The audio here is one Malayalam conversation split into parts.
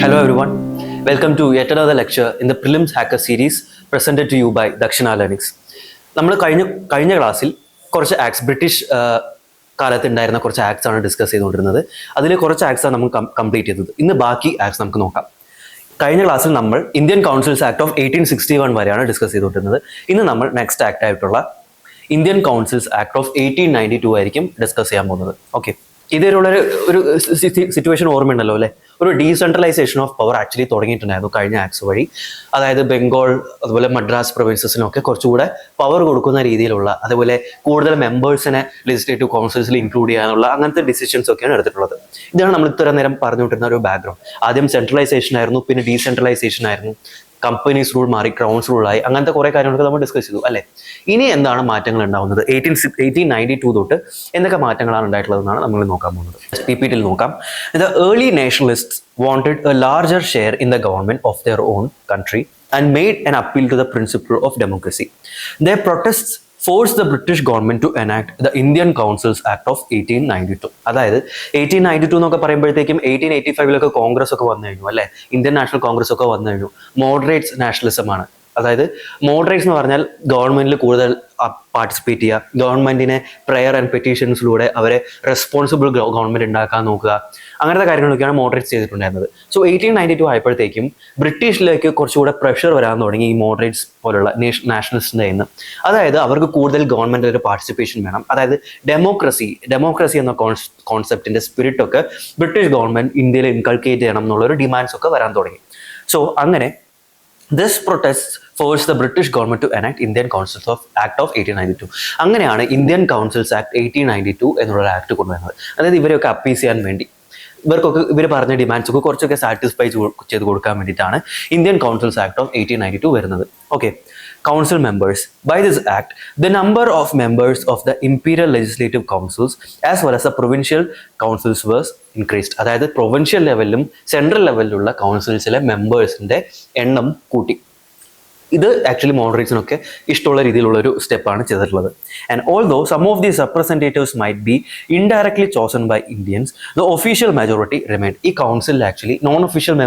Hello everyone, welcome to yet another lecture in the Prelims Hacker series presented to you by Dakshina IAS. നമ്മൾ കഴിഞ്ഞ ക്ലാസ്സിൽ കുറച്ച് ആക്ട്സ് ബ്രിട്ടീഷ് കാലത്ത് ഉണ്ടായിരുന്ന കുറച്ച് ആക്ട്സ് ആണ് ഡിസ്കസ് ചെയ്തുകൊണ്ടിരുന്നത്. അതിൽ കുറച്ച് ആക്ട്സ് ആണ് നമ്മൾ കംപ്ലീറ്റ് ചെയ്തത്. ഇന്ന് ബാക്കി ആക്ട്സ് നമുക്ക് നോക്കാം. കഴിഞ്ഞ ക്ലാസ്സിൽ നമ്മൾ ഇന്ത്യൻ കൗൺസിൽസ് ആക്ട് ഓഫ് 1861 വരെയാണ് ഡിസ്കസ് ചെയ്തുകൊണ്ടിരുന്നത്. ഇന്ന് നമ്മൾ നെക്സ്റ്റ് ആക്ട് ആയിട്ടുള്ള ഇന്ത്യൻ കൗൺസിൽസ് ആക്ട് ഓഫ് 1892 ആയിരിക്കും ഡിസ്കസ് ചെയ്യാൻ പോകുന്നത്. ഓക്കെ, ഇതൊരു സിറ്റുവേഷൻ ഓർമ്മയുണ്ടല്ലോ അല്ലേ? ഒരു ഡീസെൻട്രലൈസേഷൻ ഓഫ് പവർ ആക്ച്വലി തുടങ്ങിയിട്ടുണ്ടായിരുന്നു കഴിഞ്ഞ ആക്ട്സ് വഴി. അതായത് ബംഗാൾ അതുപോലെ മദ്രാസ് പ്രൊവിൻസസിനൊക്കെ കുറച്ചുകൂടെ പവർ കൊടുക്കുന്ന രീതിയിലുള്ള, അതുപോലെ കൂടുതൽ മെമ്പേഴ്സിനെ ലെജിസ്ലേറ്റീവ് കൗൺസിൽസിൽ ഇൻക്ലൂഡ് ചെയ്യാനുള്ള അങ്ങനത്തെ ഡിസിഷൻസ് ഒക്കെയാണ് എടുത്തിട്ടുള്ളത്. ഇതാണ് നമ്മൾ ഇത്ര നേരം പറഞ്ഞുകൊണ്ടിരുന്ന ഒരു ബാക്ക്ഗ്രൗണ്ട്. ആദ്യം സെൻട്രലൈസേഷൻ ആയിരുന്നു, പിന്നെ ഡീസെൻട്രലൈസേഷൻ ആയിരുന്നു, കമ്പനീസ് റൂൾ മാറി ക്രൗൺസ് റൂളായി, അങ്ങനത്തെ കുറേ കാര്യങ്ങളൊക്കെ നമ്മൾ ഡിസ്കസ് ചെയ്തു അല്ലേ? ഇനി എന്താണ് മാറ്റങ്ങൾ ഉണ്ടാവുന്നത്? 1892 തൊട്ട് എന്തൊക്കെ മാറ്റങ്ങളാണ് ഉണ്ടായിട്ടുള്ളതെന്നാണ് നമ്മൾ നോക്കാൻ പോകുന്നത്. PPT നോക്കാം. The early nationalists wanted a larger share in the government of their own country and made an appeal to the principle of democracy. Their protests forced the British government to enact the Indian Councils Act of 1892. അതായത് 1892 എന്നൊക്കെ പറയുമ്പോഴത്തേക്കും 1885 കോൺഗ്രസ് ഒക്കെ വന്നു കഴിഞ്ഞു അല്ലേ? ഇന്ത്യൻ നാഷണൽ കോൺഗ്രസ് ഒക്കെ വന്നു കഴിഞ്ഞു. മോഡറേറ്റ്സ് നാഷണലിസം ആണ്. അതായത് മോഡറേറ്റ്സ് എന്ന് പറഞ്ഞാൽ ഗവൺമെന്റിൽ കൂടുതൽ പാർട്ടിസിപ്പേറ്റ് ചെയ്യുക, ഗവൺമെന്റിനെ പ്രെയർ ആൻഡ് പെറ്റീഷൻസിലൂടെ അവരെ റെസ്പോൺസിബിൾ ഗവൺമെന്റ് ഉണ്ടാക്കാൻ നോക്കുക, അങ്ങനത്തെ കാര്യങ്ങളൊക്കെയാണ് മോഡറേറ്റ്സ് ചെയ്തിട്ടുണ്ടായിരുന്നത്. സോ 1892 ആയപ്പോഴത്തേക്കും ബ്രിട്ടീഷിലേക്ക് കുറച്ചുകൂടെ പ്രഷർ വരാൻ തുടങ്ങി ഈ മോഡറേറ്റ്സ് പോലുള്ള നാഷണലിസ്റ്റിൻ്റെ നിന്ന്. അതായത് അവർക്ക് കൂടുതൽ ഗവൺമെന്റിൽ ഒരു പാർട്ടിസിപ്പേഷൻ വേണം. അതായത് ഡെമോക്രസി എന്ന കോൺസെപ്റ്റിന്റെ സ്പിരിറ്റ് ഒക്കെ ബ്രിട്ടീഷ് ഗവൺമെന്റ് ഇന്ത്യയിൽ ഇൻകൾക്കേറ്റ് ചെയ്യണം എന്നുള്ളൊരു ഡിമാൻഡ്സ് ഒക്കെ വരാൻ തുടങ്ങി. സോ അങ്ങനെ this protest forced the British government to enact Indian Councils Act of 1892. അങ്ങനെയാണ് ഇന്ത്യൻ കൗൺസിൽസ് ആക്ട് 1892 എന്നുള്ള ആക്ട് കൊണ്ടുവരുന്നത്. അതായത് ഇവരെയൊക്കെ അപ്പീസ് ചെയ്യാൻ വേണ്ടി, ഇവർ പറഞ്ഞ ഡിമാൻഡ്സ് ഒക്കെ കുറച്ചൊക്കെ സാറ്റിസ്ഫൈ ചെയ്ത് കൊടുക്കാൻ വേണ്ടിയിട്ടാണ് ഇന്ത്യൻ കൗൺസിൽസ് ആക്ട് ഓഫ് 1892 വരുന്നത്. Okay, council members. By this act, the number of members of the imperial legislative councils as well as the provincial councils was increased. അതായത് പ്രൊവിൻഷ്യൽ ലെവലിലും സെൻട്രൽ ലെവലിലുള്ള കൗൺസിൽസിലെ മെമ്പേഴ്സിന്റെ എണ്ണം കൂട്ടി. ഇത് ആക്ച്വലി മോഡറേറ്റ്സിനൊക്കെ ഇഷ്ടമുള്ള രീതിയിലുള്ള ഒരു സ്റ്റെപ്പാണ് ചെയ്തിട്ടുള്ളത്. And although some of these representatives might be indirectly chosen by Indians, the official majority remained. ഈ കൗൺസിലിൽ ആക്ച്വലി നോൺ ഒഫീഷ്യൽ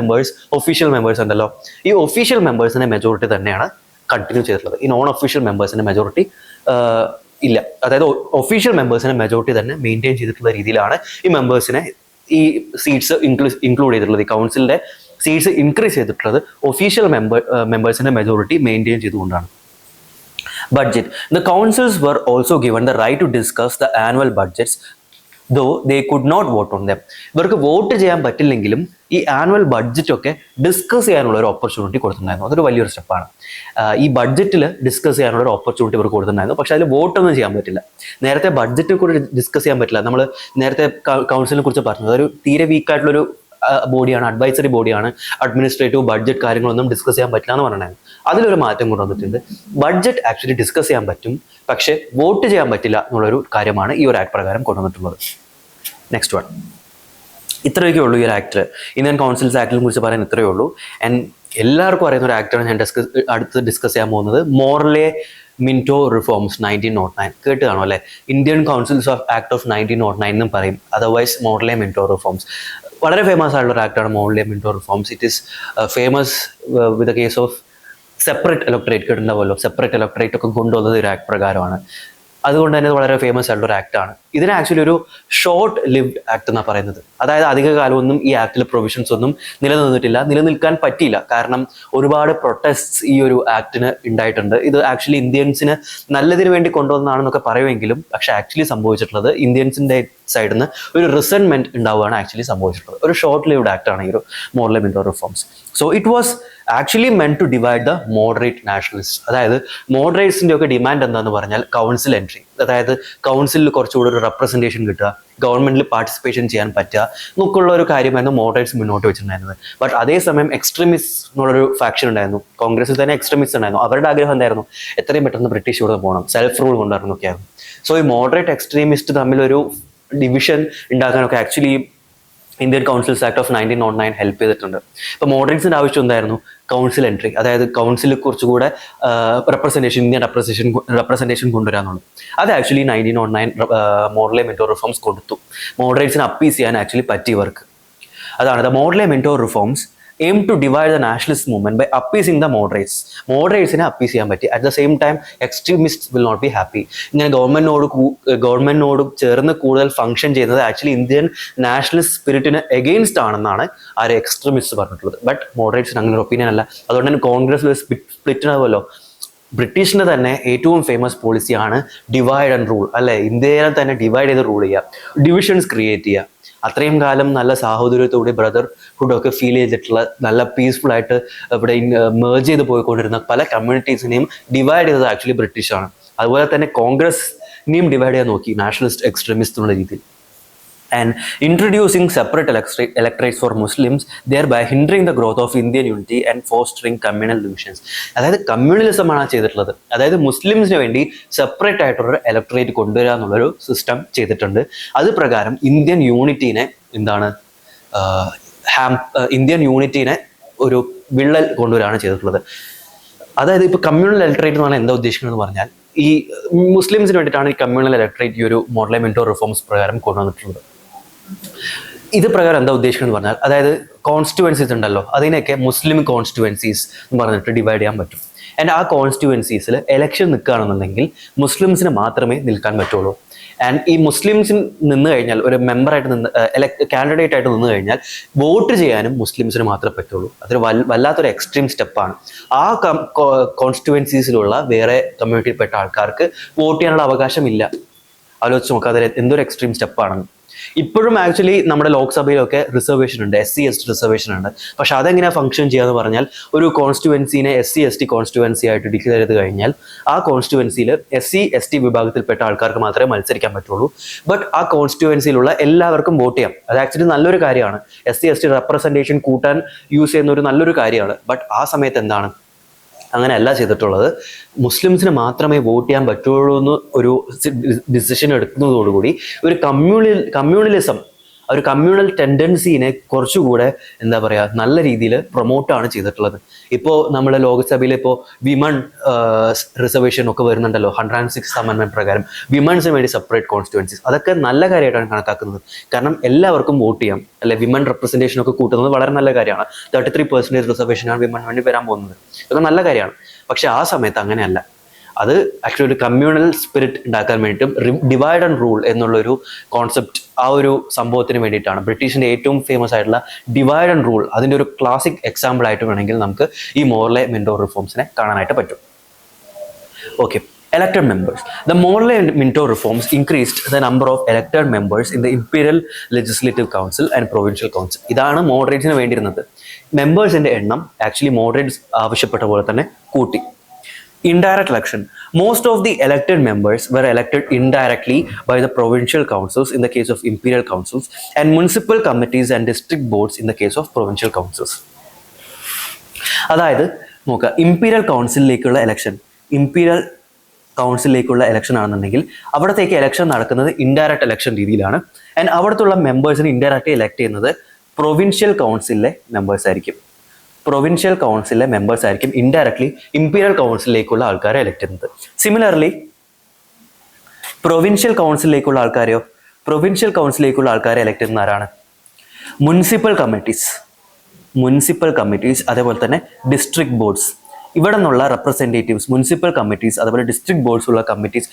മെമ്പേഴ്സ് ഉണ്ടല്ലോ, ഈ ഒഫീഷ്യൽ മെമ്പേഴ്സിന്റെ മെജോറിറ്റി തന്നെയാണ് കണ്ടിന്യൂ ചെയ്തിട്ടുള്ളത്. ഈ നോൺ ഒഫീഷ്യൽ മെമ്പേഴ്സിന്റെ മെജോറിറ്റി ഇല്ല. അതായത് ഒഫീഷ്യൽ മെമ്പേഴ്സിന്റെ മെജോറിറ്റി തന്നെ മെയിൻറ്റെയിൻ ചെയ്തിട്ടുള്ള രീതിയിലാണ് ഈ മെമ്പേഴ്സിനെ, ഈ സീറ്റ്സ് ഇൻക്ലൂഡ് ചെയ്തിട്ടുള്ളത്. ഈ കൗൺസിലിന്റെ സീറ്റ്സ് ഇൻക്രീസ് ചെയ്തിട്ടുള്ളത് ഒഫീഷ്യൽ മെമ്പേഴ്സിന്റെ മെജോറിറ്റി മെയിൻറ്റെയിൻ ചെയ്തുകൊണ്ടാണ്. Budget. The councils were also given the right to discuss the annual budgets though they could not vote on them. ഇവർക്ക് വോട്ട് ചെയ്യാൻ പറ്റില്ലെങ്കിലും ഈ ആനുവൽ ബഡ്ജറ്റ് ഒക്കെ ഡിസ്കസ് ചെയ്യാനുള്ള ഒരു ഓപ്പർച്യൂണിറ്റി കൊടുത്തിട്ടുണ്ടായിരുന്നു. അതൊരു വലിയൊരു സ്റ്റെപ്പാണ്. ഈ ബഡ്ജറ്റിൽ ഡിസ്കസ് ചെയ്യാനുള്ള ഒരു ഓപ്പർച്യൂണിറ്റി ഇവർക്ക് കൊടുത്തിട്ടുണ്ടായിരുന്നു. പക്ഷെ അതിൽ വോട്ടൊന്നും ചെയ്യാൻ പറ്റില്ല. നേരത്തെ ബഡ്ജറ്റിനെ കുറിച്ച് ഡിസ്കസ് ചെയ്യാൻ പറ്റില്ല. നമ്മൾ നേരത്തെ കൗൺസിലിനെ കുറിച്ച് പറഞ്ഞത് അതൊരു തീരെ വീക്കായിട്ടുള്ളൊരു ബോഡിയാണ്, അഡ്വൈസറി ബോഡിയാണ്. അഡ്മിനിസ്ട്രേറ്റീവ് ബഡ്ജറ്റ് കാര്യങ്ങളൊന്നും ഡിസ്കസ് ചെയ്യാൻ പറ്റില്ല എന്ന് പറഞ്ഞിട്ടുണ്ടായിരുന്നു. അതിലൊരു മാറ്റം കൊണ്ടുവന്നിട്ടുണ്ട്. ബഡ്ജറ്റ് ആക്ച്വലി ഡിസ്കസ് ചെയ്യാൻ പറ്റും, പക്ഷെ വോട്ട് ചെയ്യാൻ പറ്റില്ല എന്നുള്ളൊരു കാര്യമാണ് ഈ ഒരു ആക്ട് പ്രകാരം കൊണ്ടുവന്നിട്ടുള്ളത്. Next one. ഇത്രയൊക്കെ ഉള്ളൂ ഈ ഒരു ആക്ട്. ഇന്ത്യൻ കൗൺസിൽസ് ആക്ടിനെ കുറിച്ച് പറയാൻ ഇത്രയേ ഉള്ളൂ. ആൻഡ് എല്ലാവർക്കും അറിയുന്ന ഒരു ആക്ടാണ് ഞാൻ അടുത്ത് ഡിസ്കസ് ചെയ്യാൻ പോകുന്നത്. Morley Minto reforms 1909. കേട്ട് കാണും അല്ലേ? Indian councils of act of 1909 എന്നും പറയും, അതർവൈസ് മോർലെ മിന്റോ റിഫോംസ്. വളരെ ഫേമസ് ആയിട്ടുള്ള ഒരു ആക്ടാണ് Morley Minto reforms. It is famous with the case of separate electorate. കേട്ടിട്ടുണ്ടാവുമല്ലോ, സെപ്പറേറ്റ് ഇലക്ടറേറ്റ് ഒക്കെ കൊണ്ടുവന്നത് ഒരു ആക്ട് പ്രകാരമാണ്. അതുകൊണ്ട് തന്നെ വളരെ ഫേമസ് ആയിട്ടുള്ള ഒരു ആക്ടാണ്. ഇതിന് ആക്ച്വലി ഒരു ഷോർട്ട് ലിവ്ഡ് ആക്ട് എന്നാണ് പറയുന്നത്. അതായത് അധിക കാലമൊന്നും ഈ ആക്ടിലെ പ്രൊവിഷൻസ് ഒന്നും നിലനിൽക്കാൻ പറ്റിയില്ല. കാരണം ഒരുപാട് പ്രൊട്ടസ്റ്റ്സ് ഈ ഒരു ആക്ടിന് ഉണ്ടായിട്ടുണ്ട്. ഇത് ആക്ച്വലി ഇന്ത്യൻസിന് നല്ലതിന് വേണ്ടി കൊണ്ടുവന്നതാണെന്നൊക്കെ പറയുമെങ്കിലും പക്ഷെ ആക്ച്വലി സംഭവിച്ചിട്ടുള്ളത് ഇന്ത്യൻസിന്റെ സൈഡിൽ നിന്ന് ഒരു റിസെന്റ്മെന്റ് ഉണ്ടാവുകയാണ് ആക്ച്വലി സംഭവിച്ചിട്ടുള്ളത്. ഒരു ഷോർട്ട് ലിവ്ഡ് ആക്ടാണ് ഈ ഒരു Morley Minto reforms. So it was actually meant to divide the moderate nationalist. അതായത് മോഡറേറ്റ്സിന്റെ ഒക്കെ ഡിമാൻഡ് എന്താന്ന് പറഞ്ഞാൽ കൗൺസിൽ എൻട്രി, അതായത് കൗൺസിലിൽ കുറച്ചുകൂടി ഒരു റെപ്രസെന്റേഷൻ കിട്ടുക, ഗവൺമെന്റിൽ പാർട്ടിസിപ്പേഷൻ ചെയ്യാൻ പറ്റുക എന്നൊക്കെയുള്ള ഒരു കാര്യമായിരുന്നു മോഡറേറ്റ്സ് മുന്നോട്ട് വെച്ചിട്ടുണ്ടായിരുന്നത്. ബട്ട് അതേസമയം എക്സ്ട്രീമിസ്റ്റ് എന്നുള്ളൊരു ഫാക്ഷൻ ഉണ്ടായിരുന്നു. കോൺഗ്രസിൽ തന്നെ എക്സ്ട്രീമിസ്റ്റ് ഉണ്ടായിരുന്നു. അവരുടെ ആഗ്രഹം എന്തായിരുന്നു? എത്രയും പെട്ടെന്ന് ബ്രിട്ടീഷ് ഇവിടെ പോകണം, സെൽഫ് റൂൾ കൊണ്ടുവരണമൊക്കെയായിരുന്നു. സോ ഈ മോഡറേറ്റ് എക്സ്ട്രീമിസ്റ്റ് തമ്മിലൊരു ഡിവിഷൻ ഉണ്ടാക്കാനൊക്കെ actually Indian councils act of 1909 help ചെയ്തിട്ടുണ്ട്. ഇപ്പോൾ മോഡറേറ്റ്സിന്റെ ആവശ്യം എന്തായിരുന്നു? കൗൺസിൽ എൻട്രി, അതായത് കൗൺസിലിൽ കുറച്ചുകൂടെ ഇന്ത്യൻ റെപ്രസെന്റേഷൻ കൊണ്ടുവരാന്നുള്ളത്. അത് ആക്ച്വലി 1909 മോർലെ മിന്റോ റിഫോംസ് കൊടുത്തു. മോഡറേറ്റ്സിനെ അപ്പീസ് ചെയ്യാൻ ആക്ച്വലി പറ്റിയവർക്ക്. അതാണ് the Morley Minto reforms aim to divide the nationalist movement by appeasing the moderates. മോഡറേറ്റ്സിനെ അപ്പീസ് ചെയ്യാൻ പറ്റി. At the same time extremist will not be happy. ഇങ്ങനെ ഗവൺമെന്റിനോട് ചേർന്ന് കൂടുതൽ ഫംഗ്ഷൻ ചെയ്യുന്നത് ആക്ച്വലി ഇന്ത്യൻ നാഷണലിസ്റ്റ് സ്പിരിറ്റിന് എഗെയിൻസ്റ്റ് ആണെന്നാണ് ആര് എക്സ്ട്രീമിസ്റ്റ് പറഞ്ഞിട്ടുള്ളത്. ബട്ട് മോഡറേറ്റ്സിന് അങ്ങനെ ഒരു ഒപ്പീനിയൻ അല്ല. അതുകൊണ്ട് തന്നെ കോൺഗ്രസ് സ്പ്ലിറ്റിനാവുമല്ലോ. ബ്രിട്ടീഷിന്റെ തന്നെ ഏറ്റവും ഫേമസ് പോളിസിയാണ് ഡിവൈഡ് ആൻഡ് റൂൾ, അല്ലെ? ഇന്ത്യയെ തന്നെ ഡിവൈഡ് ചെയ്ത് റൂൾ ചെയ്യുക, ഡിവിഷൻസ് ക്രിയേറ്റ് ചെയ്യുക. അത്രയും കാലം നല്ല സാഹോദര്യത്തോടെ ബ്രദർഹുഡ് ഒക്കെ ഫീൽ ചെയ്തിട്ടുള്ള നല്ല പീസ്ഫുൾ ആയിട്ട് ഇവിടെ മേർജ് ചെയ്ത് പോയിക്കൊണ്ടിരുന്ന പല കമ്മ്യൂണിറ്റീസിനെയും ഡിവൈഡ് ചെയ്തത് ആക്ച്വലി ബ്രിട്ടീഷാണ്. അതുപോലെ തന്നെ കോൺഗ്രസിനെയും ഡിവൈഡ് ചെയ്യാൻ നോക്കി നാഷണലിസ്റ്റ് എക്സ്ട്രീമിസ്റ്റ് എന്നുള്ള രീതിയിൽ. And introducing separate electorates for Muslims, thereby hindering the growth of Indian unity and fostering communal divisions. അതായത് കമ്മ്യൂണലിസം ആണ് ചെയ്തിട്ടുള്ളത്. അതായത് മുസ്ലിംസിന് വേണ്ടി സെപ്പറേറ്റ് ആയിട്ടുള്ള ഇലക്ടറേറ്റ് കൊണ്ടുവരിക എന്നുള്ളൊരു സിസ്റ്റം ചെയ്തിട്ടുണ്ട്. അത് പ്രകാരം ഇന്ത്യൻ യൂണിറ്റീനെ ഇന്ത്യൻ യൂണിറ്റീനെ ഒരു വിള്ളൽ കൊണ്ടുവരികയാണ് ചെയ്തിട്ടുള്ളത്. അതായത് ഇപ്പോൾ കമ്മ്യൂണൽ ഇലക്ടറേറ്റ് എന്ന് പറഞ്ഞാൽ എന്താ ഉദ്ദേശിക്കുന്നത് എന്ന് പറഞ്ഞാൽ, ഈ മുസ്ലിംസിന് വേണ്ടിയിട്ടാണ് ഈ കമ്മ്യൂണൽ ഇലക്ടറേറ്റ് ഈ ഒരു മോഡൽ മെന്റോർ റിഫോംസ് പ്രകാരം കൊണ്ടുവന്നിട്ടുള്ളത്. ഇത് പ്രകാരം എന്താ ഉദ്ദേശിക്കുന്നത് പറഞ്ഞാൽ, അതായത് കോൺസ്റ്റിറ്റ്യുവൻസീസ് ഉണ്ടല്ലോ, അതിനെയൊക്കെ മുസ്ലിം കോൺസ്റ്റിറ്റ്യുവൻസീസ് എന്ന് പറഞ്ഞിട്ട് ഡിവൈഡ് ചെയ്യാൻ പറ്റും. ആൻഡ് ആ കോൺസ്റ്റിറ്റ്യുവൻസീസിൽ എലക്ഷൻ നിൽക്കുകയാണെന്നുണ്ടെങ്കിൽ മുസ്ലിംസിന് മാത്രമേ നിൽക്കാൻ പറ്റുള്ളൂ. ആൻഡ് ഈ മുസ്ലിംസിന് നിന്ന് കഴിഞ്ഞാൽ, ഒരു മെമ്പറായിട്ട് കാൻഡിഡേറ്റ് ആയിട്ട് നിന്ന് കഴിഞ്ഞാൽ വോട്ട് ചെയ്യാനും മുസ്ലിംസിന് മാത്രമേ പറ്റുള്ളൂ. അതൊരു വല്ലാത്തൊരു എക്സ്ട്രീം സ്റ്റെപ്പാണ്. ആ കോൺസ്റ്റിറ്റ്യുവൻസീസിലുള്ള വേറെ കമ്മ്യൂണിറ്റിയിൽപ്പെട്ട ആൾക്കാർക്ക് വോട്ട് ചെയ്യാനുള്ള അവകാശമില്ല. ആലോചിച്ച് നോക്കുക, അതിൽ എന്തൊരു എക്സ്ട്രീം സ്റ്റെപ്പാണെന്ന്. ഇപ്പോഴും ആക്ച്വലി നമ്മുടെ ലോക്സഭയിലൊക്കെ റിസർവേഷൻ ഉണ്ട്, SC ST റിസർവേഷൻ ഉണ്ട്. പക്ഷെ അതെങ്ങനെയാണ് ഫംഗ്ഷൻ ചെയ്യാന്ന് പറഞ്ഞാൽ, ഒരു കോൺസ്റ്റിറ്റ്യുവൻസിനെ SC ST കോൺസ്റ്റിറ്റ്യുവൻസി ആയിട്ട് ഡിക്ലെയർ ചെയ്ത് കഴിഞ്ഞാൽ ആ കോൺസ്റ്റിറ്റ്യുവൻസിയിൽ SC ST വിഭാഗത്തിൽപ്പെട്ട ആൾക്കാർക്ക് മാത്രമേ മത്സരിക്കാൻ പറ്റുള്ളൂ. ബട്ട് ആ കോൺസ്റ്റിറ്റ്യുവൻസിയിലുള്ള എല്ലാവർക്കും വോട്ട് ചെയ്യാം. അത് ആക്ച്വലി നല്ലൊരു കാര്യമാണ്. SC ST റെപ്രസെൻറ്റേഷൻ കൂട്ടാൻ യൂസ് ചെയ്യുന്ന ഒരു നല്ലൊരു കാര്യമാണ്. ബട്ട് ആ സമയത്ത് എന്താണ്, അങ്ങനെയല്ല ചെയ്തിട്ടുള്ളത്. മുസ്ലിംസിന് മാത്രമേ വോട്ട് ചെയ്യാൻ പറ്റുള്ളൂ എന്ന് ഒരു ഡിസിഷൻ എടുക്കുന്നതോടുകൂടി ഒരു കമ്മ്യൂണലിസം, ഒരു കമ്മ്യൂണൽ ടെൻഡൻസിനെ കുറച്ചുകൂടെ എന്താ പറയുക, നല്ല രീതിയിൽ പ്രൊമോട്ടാണ് ചെയ്തിട്ടുള്ളത്. ഇപ്പോൾ നമ്മൾ ലോക്സഭയിൽ ഇപ്പോൾ വിമൺ റിസർവേഷൻ ഒക്കെ വരുന്നുണ്ടല്ലോ, 106th അമെൻമെന്റ് പ്രകാരം വിമൺസിന് വേണ്ടി സെപ്പറേറ്റ് കോൺസ്റ്റിറ്റ്യുവൻസീസ്. അതൊക്കെ നല്ല കാര്യമായിട്ടാണ് കണക്കാക്കുന്നത്. കാരണം എല്ലാവർക്കും വോട്ട് ചെയ്യാം, അല്ലെ? വിമൺ റെപ്രസെൻറ്റേഷൻ ഒക്കെ കൂട്ടുന്നത് വളരെ നല്ല കാര്യമാണ്. 33% റിസർവേഷനാണ് വിമൺ വേണ്ടി വരാൻ പോകുന്നത്. അതൊക്കെ നല്ല കാര്യമാണ്. പക്ഷെ ആ സമയത്ത് അങ്ങനെയല്ല. അത് ആക്ച്വലി ഒരു കമ്മ്യൂണൽ സ്പിരിറ്റ് ഉണ്ടാക്കാൻ വേണ്ടിയിട്ടും ഡിവൈഡ് ആൻഡ് റൂൾ എന്നുള്ളൊരു കോൺസെപ്റ്റ്, ആ ഒരു സംഭവത്തിന് വേണ്ടിയിട്ടാണ്. ബ്രിട്ടീഷിന്റെ ഏറ്റവും ഫേമസ് ആയിട്ടുള്ള ഡിവൈഡ് ആൻഡ് റൂൾ, അതിൻ്റെ ഒരു ക്ലാസിക് എക്സാമ്പിൾ ആയിട്ട് വേണമെങ്കിൽ നമുക്ക് ഈ മോർലെ മെന്റോർ റിഫോംസിനെ കാണാനായിട്ട് പറ്റും. Okay, elected members. The Morley and Minto reforms increased the number of elected members in the Imperial Legislative Council and Provincial Council. ഇതാണ് മോഡറേറ്റ്സിന് വേണ്ടിയിരുന്നത്. മെമ്പേഴ്സിന്റെ എണ്ണം ആക്ച്വലി മോഡറേറ്റ്സ് ആവശ്യപ്പെട്ട പോലെ തന്നെ കൂട്ടി. Indirect election. Most of the elected members were elected indirectly by the provincial councils in the case of imperial councils, and municipal committees and district boards in the case of provincial councils. അതായത് നോക്കുക, ഇമ്പീരിയൽ കൗൺസിലിലേക്കുള്ള ഇലക്ഷൻ ആണെന്നുണ്ടെങ്കിൽ അവിടത്തേക്ക് ഇലക്ഷൻ നടക്കുന്നത് ഇൻഡയറക്റ്റ് ഇലക്ഷൻ രീതിയിലാണ്. ആൻഡ് അവിടത്തുള്ള മെമ്പേഴ്സിന് ഇൻഡയറക്റ്റ് ഇലക്ട് ചെയ്യുന്നത് പ്രൊവിൻഷ്യൽ കൗൺസിലിലെ മെമ്പേഴ്സ് ആയിരിക്കും. പ്രൊവിൻഷ്യൽ കൗൺസിലിലെ മെമ്പേഴ്സ് ആയിരിക്കും ഇൻഡയറക്ട്ലി ഇമ്പീരിയൽ കൗൺസിലിലേക്കുള്ള ആൾക്കാരെ എലക്ട് ചെയ്യുന്നത്. സിമിലർലി പ്രൊവിൻഷ്യൽ കൗൺസിലിലേക്കുള്ള ആൾക്കാരെ എലക്ട് ചെയ്യുന്ന ആരാണ്? മുനിസിപ്പൽ കമ്മിറ്റീസ്, അതേപോലെ തന്നെ ഡിസ്ട്രിക്ട് ബോർഡ്സ്. ഇവിടെ നിന്നുള്ള റെപ്രസെൻറ്റേറ്റീവ്സ്, മുനിസിപ്പൽ കമ്മിറ്റീസ്, അതുപോലെ ഡിസ്ട്രിക്ട് ബോർഡ്സ് ഉള്ള കമ്മിറ്റീസ്,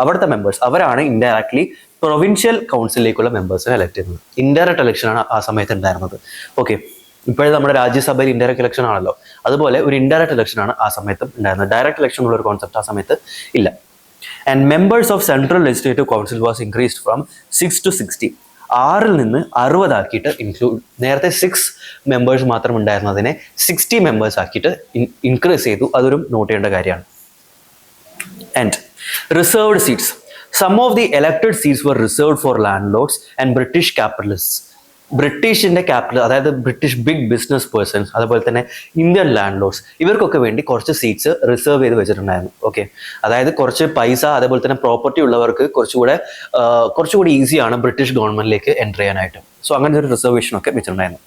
അവിടുത്തെ മെമ്പേഴ്സ് അവരാണ് ഇൻഡയറക്ട്ലി പ്രൊവിൻഷ്യൽ കൗൺസിലിലേക്കുള്ള മെമ്പേഴ്സിനെ എലക്ട് ചെയ്യുന്നത്. ഇൻഡയറക്റ്റ് ഇലക്ഷനാണ് ആ സമയത്ത് ഉണ്ടായിരുന്നത്. ഓക്കെ, ഇപ്പോഴേ നമ്മുടെ രാജ്യസഭയിൽ ഇൻഡയറക്റ്റ് ഇലക്ഷൻ ആണല്ലോ, അതുപോലെ ഒരു ഇൻഡയറക്റ്റ് ഇലക്ഷനാണ് ആ സമയത്തും ഉണ്ടായിരുന്നത്. ഡയറക്റ്റ് ഇലക്ഷൻ എന്നുള്ള ഒരു കോൺസെപ്റ്റ് ആ സമയത്ത് ഇല്ല. And members of central legislative council was increased from 6 to 60. 6 നിന്ന് 60 ആക്കിയിട്ട് നേരത്തെ 6 മെമ്പേഴ്സ് മാത്രം ഉണ്ടായിരുന്നതിനെ 60 മെമ്പേഴ്സ് ആക്കിയിട്ട് ഇൻക്രീസ് ചെയ്തു. അതൊരു നോട്ട് ചെയ്യേണ്ട കാര്യമാണ്. And reserved seats. Some of the elected seats were reserved for landlords and British capitalists. ബ്രിട്ടീഷിന്റെ ക്യാപിറ്റൽ, അതായത് ബ്രിട്ടീഷ് ബിഗ് ബിസിനസ് പേഴ്സൺസ്, അതുപോലെ തന്നെ ഇന്ത്യൻ ലാൻഡ് ലോഡ്സ്, ഇവർക്കൊക്കെ വേണ്ടി കുറച്ച് സീറ്റ്സ് റിസർവ് ചെയ്ത് വെച്ചിട്ടുണ്ടായിരുന്നു. ഓക്കെ, അതായത് കുറച്ച് പൈസ അതേപോലെ തന്നെ പ്രോപ്പർട്ടി ഉള്ളവർക്ക് കുറച്ചുകൂടി ഈസിയാണ് ബ്രിട്ടീഷ് ഗവൺമെന്റിലേക്ക് എൻ്റർ ചെയ്യാനായിട്ട്. സോ അങ്ങനത്തെ ഒരു റിസർവേഷൻ ഒക്കെ വെച്ചിട്ടുണ്ടായിരുന്നു.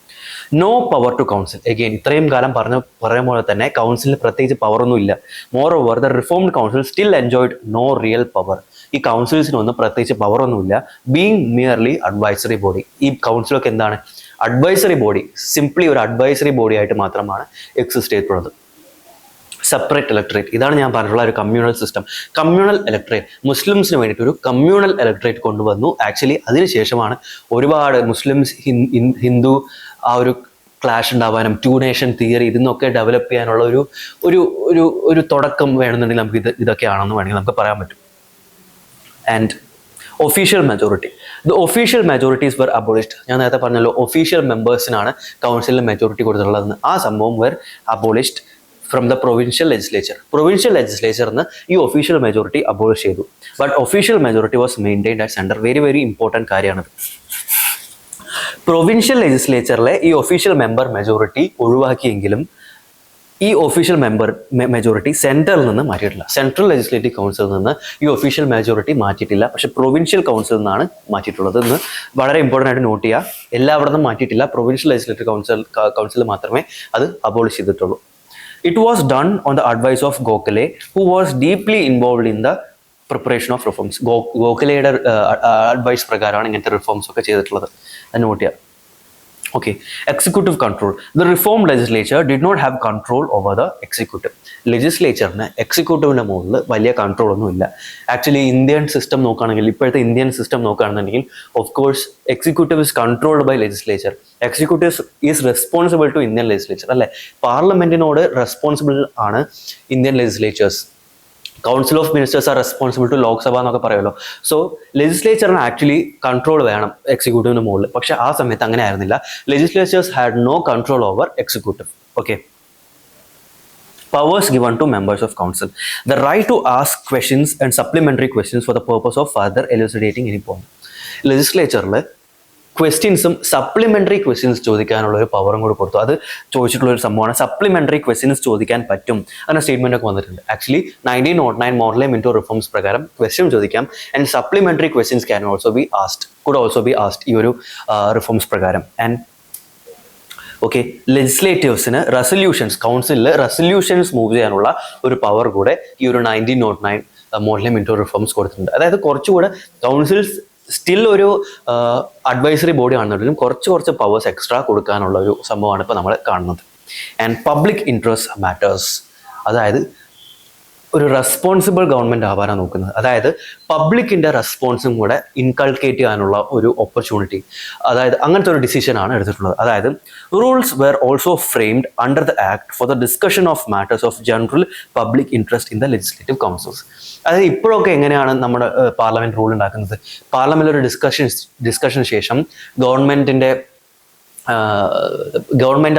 No power to council. Again ഇത്രയും കാലം പറയുന്ന പോലെ തന്നെ കൗൺസിലിന് പ്രത്യേകിച്ച് പവറൊന്നും ഇല്ല. Moreover the reformed council still enjoyed no real power. ഈ കൗൺസിൽസിനൊന്നും പ്രത്യേകിച്ച് പവറൊന്നുമില്ല. Being merely advisory body. ഈ കൗൺസിലൊക്കെ എന്താണ്? അഡ്വൈസറി ബോഡി, സിംപ്ലി ഒരു അഡ്വൈസറി ബോഡി ആയിട്ട് മാത്രമാണ് എക്സിസ്റ്റ് ചെയ്തിട്ടുള്ളത്. സെപ്പറേറ്റ് ഇലക്ട്രേറ്റ്, ഇതാണ് ഞാൻ പറഞ്ഞിട്ടുള്ള ഒരു കമ്മ്യൂണൽ സിസ്റ്റം. കമ്മ്യൂണൽ ഇലക്ട്രേറ്റ്, മുസ്ലിംസിന് വേണ്ടിയിട്ട് ഒരു കമ്മ്യൂണൽ ഇലക്ട്രേറ്റ് കൊണ്ടുവന്നു. ആക്ച്വലി അതിനുശേഷമാണ് ഒരുപാട് മുസ്ലിംസ് ഹിന്ദു ആ ഒരു ക്ലാഷ് ഉണ്ടാവാനും ടു നേഷൻ തിയറി ഇതിന്നൊക്കെ ഡെവലപ്പ് ചെയ്യാനുള്ള ഒരു ഒരു ഒരു ഒരു തുടക്കം വേണമെന്നുണ്ടെങ്കിൽ നമുക്ക് ഇതൊക്കെയാണെന്ന് വേണമെങ്കിൽ നമുക്ക് പറയാൻ പറ്റും. And official majority, the official majorities were abolished. ഞാൻ നേരത്തെ പറഞ്ഞല്ലോ ഒഫീഷ്യൽ മെമ്പേഴ്സിനാണ് കൗൺസിലിൽ മെജോറിറ്റി കൊടുത്തിട്ടുള്ളതെന്ന്. ആ സംഭവം were abolished from the provincial legislature. Provincial ലെജിസ്ലേച്ചറിന് ഈ ഒഫീഷ്യൽ മെജോറിറ്റി അബോളിഷ് ചെയ്തു. But official majority was maintained at centre. Very very important കാര്യമാണത്. പ്രൊവിൻഷ്യൽ ലെജിസ്ലേച്ചറിലെ ഈ ഒഫീഷ്യൽ മെമ്പർ മെജോറിറ്റി ഒഴിവാക്കിയെങ്കിലും ഈ ഒഫീഷ്യൽ മെജോറിറ്റി സെൻട്രലിൽ നിന്ന് മാറ്റിയിട്ടില്ല. സെൻട്രൽ ലെജിസ്ലേറ്റീവ് കൗൺസിലിൽ നിന്ന് ഈ ഒഫീഷ്യൽ മെജോറിറ്റി മാറ്റിയിട്ടില്ല. പക്ഷേ പ്രൊവിൻഷ്യൽ കൗൺസിലിൽ നിന്നാണ് മാറ്റിയിട്ടുള്ളത് എന്ന് വളരെ ഇമ്പോർട്ടൻ്റ് ആയിട്ട് നോട്ട് ചെയ്യുക. എല്ലാവിടെ നിന്നും മാറ്റിയിട്ടില്ല. പ്രൊവിൻഷ്യൽ ലെജിസ്ലേറ്റീവ് കൗൺസിൽ മാത്രമേ അത് അബോളിഷ് ചെയ്തിട്ടുള്ളൂ. It was done on the advice of Gokhale, who was deeply involved in the preparation of reforms. ഗോഖലെയുടെ അഡ്വൈസ് പ്രകാരമാണ് ഇങ്ങനത്തെ റിഫോംസ് ഒക്കെ ചെയ്തിട്ടുള്ളത്. അത് നോട്ട് ചെയ്യാം. Okay, executive control. The reform legislature did not have control over the executive. ലെജിസ്ലേച്ചറിന് എക്സിക്യൂട്ടീവിൻ്റെ മുകളിൽ വലിയ കൺട്രോൾ ഒന്നും ഇല്ല. ആക്ച്വലി ഇന്ത്യൻ സിസ്റ്റം നോക്കുകയാണെങ്കിൽ, ഇപ്പോഴത്തെ ഇന്ത്യൻ സിസ്റ്റം നോക്കുകയാണെന്നുണ്ടെങ്കിൽ of course executive is controlled by legislature. Executive is responsible to Indian legislature, അല്ലേ? പാർലമെന്റിനോട് റെസ്പോൺസിബിൾ ആണ് Indian legislatures. Council of ministers are responsible to Lok Sabha എന്നൊക്കെ പറയുമല്ലോ. സോ ലെജിസ്ലേച്ചറിന് ആക്ച്വലി കൺട്രോൾ വേണം എക്സിക്യൂട്ടീവിന് മുകളിൽ. പക്ഷെ ആ സമയത്ത് അങ്ങനെ ആയിരുന്നില്ല. Legislatures had no control over executive. Okay, powers given to members of council. The right to ask questions and supplementary questions for the purpose of further elucidating any point. ലെജിസ്ലേച്ചറിൽ ക്വസ്റ്റ്യൻസും സപ്ലിമെൻ്ററി ക്വസ്റ്റ്യൻസ് ചോദിക്കാനുള്ള ഒരു പവറും കൂടി കൊടുത്തു. അത് ചോദിച്ചിട്ടുള്ള ഒരു സംഭവമാണ്. സപ്ലിമെൻ്ററി ക്വസ്റ്റ്യൻസ് ചോദിക്കാൻ പറ്റും എന്ന സ്റ്റേറ്റ്മെൻ്റ് ഒക്കെ വന്നിട്ടുണ്ട്. ആക്ച്വലി 1909 മോഡൽ റിഫോംസ് പ്രകാരം ക്വസ്റ്റ്യൻ ചോദിക്കാം. And supplementary questions can also be ആസ്ഡ്, could also be ആസ്ഡ് ഈ ഒരു റിഫോംസ് പ്രകാരം. ആൻഡ് ഓക്കെ, ലെജിസ്ലേറ്റീവ്സിന് റെസൊല്യൂഷൻസ്, കൗൺസിലിൽ റെസൊല്യൂഷൻസ് മൂവ് ചെയ്യാനുള്ള ഒരു പവർ കൂടെ ഈ ഒരു 1909 മോഡൽ റിഫോംസ് കൊടുത്തിട്ടുണ്ട്. അതായത് കുറച്ചുകൂടെ കൗൺസിൽസ് സ്റ്റിൽ ഒരു അഡ്വൈസറി ബോഡി ആണെന്നുണ്ടെങ്കിലും കുറച്ച് പവേഴ്സ് എക്സ്ട്രാ കൊടുക്കാനുള്ള ഒരു സംഭവമാണ് ഇപ്പോൾ നമ്മൾ കാണുന്നത്. ആൻഡ് പബ്ലിക് ഇൻട്രസ്റ്റ് മാറ്റേഴ്സ്, അതായത് ഒരു റെസ്പോൺസിബിൾ ഗവൺമെൻറ് ആവാനാണ് നോക്കുന്നത്. അതായത് പബ്ലിക്കിൻ്റെ റെസ്പോൺസും കൂടെ ഇൻകൾക്കേറ്റ് ചെയ്യാനുള്ള ഒരു ഓപ്പർച്യൂണിറ്റി, അതായത് അങ്ങനത്തെ ഒരു ഡിസിഷനാണ് എടുത്തിട്ടുള്ളത്. അതായത് rules were also framed under the act for the discussion of matters of general public interest in the legislative councils. അതായത് ഇപ്പോഴൊക്കെ എങ്ങനെയാണ് നമ്മുടെ പാർലമെൻറ്റ് റൂൾ ഉണ്ടാക്കുന്നത്? പാർലമെൻറ്റിൽ ഒരു ഡിസ്കഷന് ശേഷം ഗവൺമെൻറ്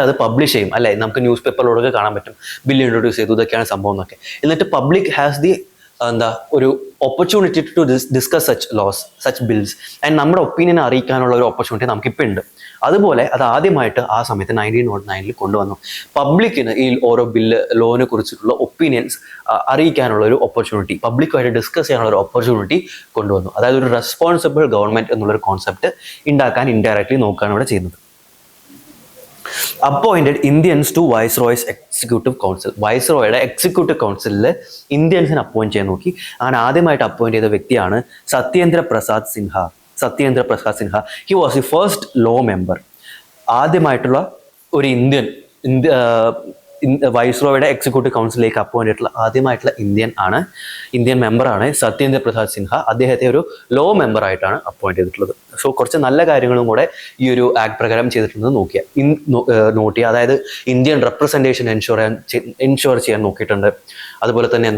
അത് പബ്ലിഷ് ചെയ്യും, അല്ലേ? നമുക്ക് ന്യൂസ് പേപ്പറിലൂടെ കാണാൻ പറ്റും ബില്ല് ഇൻട്രൊഡ്യൂസ് ചെയ്തു, ഇതൊക്കെയാണ് സംഭവം എന്നൊക്കെ. എന്നിട്ട് പബ്ലിക് ഹാസ് ദി ഒരു opportunity to discuss such laws, such bills, and നമ്മുടെ ഒപ്പീനിയൻ അറിയിക്കാനുള്ള ഒരു ഓപ്പർച്യൂണിറ്റി നമുക്കിപ്പോൾ ഉണ്ട്. അതുപോലെ അത് ആദ്യമായിട്ട് ആ സമയത്ത് 1909 കൊണ്ടുവന്നു. പബ്ലിക്കിന് ഈ ഓരോ ലോനെ കുറിച്ചിട്ടുള്ള ഒപ്പീനിയൻസ് അറിയിക്കാനുള്ള ഒരു ഓപ്പർച്യൂണിറ്റി, പബ്ലിക്കുമായിട്ട് ഡിസ്കസ് ചെയ്യാനുള്ള ഒരു ഓപ്പർച്യൂണിറ്റി കൊണ്ടുവന്നു. അതായത് ഒരു റെസ്പോൺസിബിൾ ഗവൺമെൻറ് എന്നുള്ളൊരു കോൺസെപ്റ്റ് ഉണ്ടാക്കാൻ ഇൻഡയറക്റ്റ്ലി നോക്കുകയാണ് ഇവിടെ ചെയ്യുന്നത്. Appointed Indians to viceroy's executive council. വൈസ്രോയുടെ എക്സിക്യൂട്ടീവ് കൗൺസിലിൽ ഇന്ത്യൻസിനെ അപ്പോയിന്റ് ചെയ്യാൻ നോക്കി. അങ്ങനെ ആദ്യമായിട്ട് അപ്പോയിന്റ് ചെയ്ത വ്യക്തിയാണ് Satyendra Prasad Sinha. He was the first law member. ആദ്യമായിട്ടുള്ള ഒരു വൈസ്രോയുടെ എക്സിക്യൂട്ടീവ് കൗൺസിലേക്ക് അപ്പോയിന്റ് ചെയ്തിട്ടുള്ള ആദ്യമായിട്ടുള്ള ഇന്ത്യൻ മെമ്പറാണ് സത്യേന്ദ്ര പ്രസാദ് സിൻഹ. അദ്ദേഹത്തെ ഒരു ലോ മെമ്പറായിട്ടാണ് അപ്പോയിന്റ് ചെയ്തിട്ടുള്ളത്. സോ കുറച്ച് നല്ല കാര്യങ്ങളും കൂടെ ഈ ഒരു ആക്ട് പ്രകാരം ചെയ്തിട്ടുണ്ടെന്ന് നോട്ട് ചെയ്യുക. അതായത് ഇന്ത്യൻ റെപ്രസെൻറ്റേഷൻ എൻഷുർ ചെയ്യാൻ നോക്കിയിട്ടുണ്ട്. അതുപോലെ തന്നെ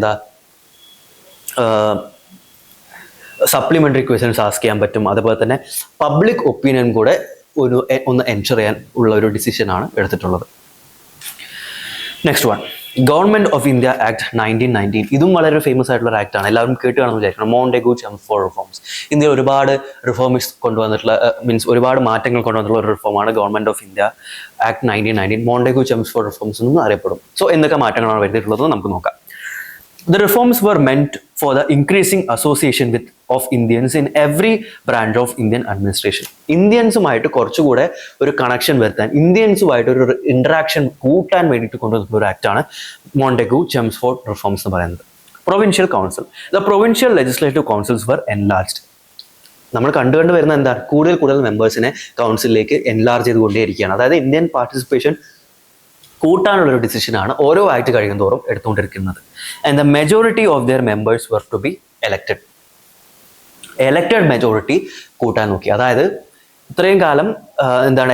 സപ്ലിമെൻ്ററി ക്വസ്റ്റ്യൻസ് ആസ്ക് ചെയ്യാൻ പറ്റും. അതുപോലെ തന്നെ പബ്ലിക് ഒപ്പീനിയൻ കൂടെ ഒന്ന് എൻഷുർ ചെയ്യാൻ ഉള്ള ഒരു ഡിസിഷനാണ് എടുത്തിട്ടുള്ളത്. Next one, government of India act 1919. ഇതും വളരെ ഫേമസ് ആയിട്ടുള്ള ഒരു ആക്ട് ആണ്, എല്ലാവരും കേട്ട് കാണുമെന്ന് വിചാരിക്കണം. Montagu Chelmsford reforms. ഇന്ത്യയിൽ ഒരുപാട് റിഫോംസ് കൊണ്ടുവന്നിട്ടുള്ള ഒരുപാട് മാറ്റങ്ങൾ കൊണ്ടുവന്നിട്ടുള്ള ഒരു റിഫോമാണ് government of India act 1919. Montagu Chelmsford reforms എന്നും അറിയപ്പെടും. സോ എന്തൊക്കെ മാറ്റങ്ങളാണ് വരുത്തിയിട്ടുള്ളത് നമുക്ക് നോക്കാം. The reforms were meant for the increasing association of Indians in every branch of Indian administration. ഇന്ത്യൻസുമായിട്ട് കുറച്ചുകൂടെ ഒരു കണക്ഷൻ വരുത്താൻ, ഇന്ത്യൻസുമായിട്ട് ഒരു ഇന്ററാക്ഷൻ കൂട്ടാൻ വേണ്ടിയിട്ട് കൊണ്ടുവന്നിട്ടുള്ള ഒരു ആക്ടാണ് മോണ്ടേഗു ചെംസ്ഫോർഡ് റിഫോംസ് എന്ന് പറയുന്നത്. Provincial council. The provincial legislative councils were enlarged. നമ്മൾ കണ്ടുകൊണ്ട് വരുന്ന എന്താ, കൂടുതൽ മെമ്പേഴ്സിനെ കൗൺസിലിലേക്ക് എൻലാർജ് ചെയ്തുകൊണ്ടേയിരിക്കുകയാണ്. അതായത് ഇന്ത്യൻ പാർട്ടിസിപ്പേഷൻ കൂട്ടാനുള്ളൊരു ഡിസിഷനാണ് ഓരോ ആക്ട് കഴിയും തോറും എടുത്തുകൊണ്ടിരിക്കുന്നത്. And the majority of their members were to be elected majority കൂട്ടാൻ നോക്കി. അതായത് ഇത്രയും കാലം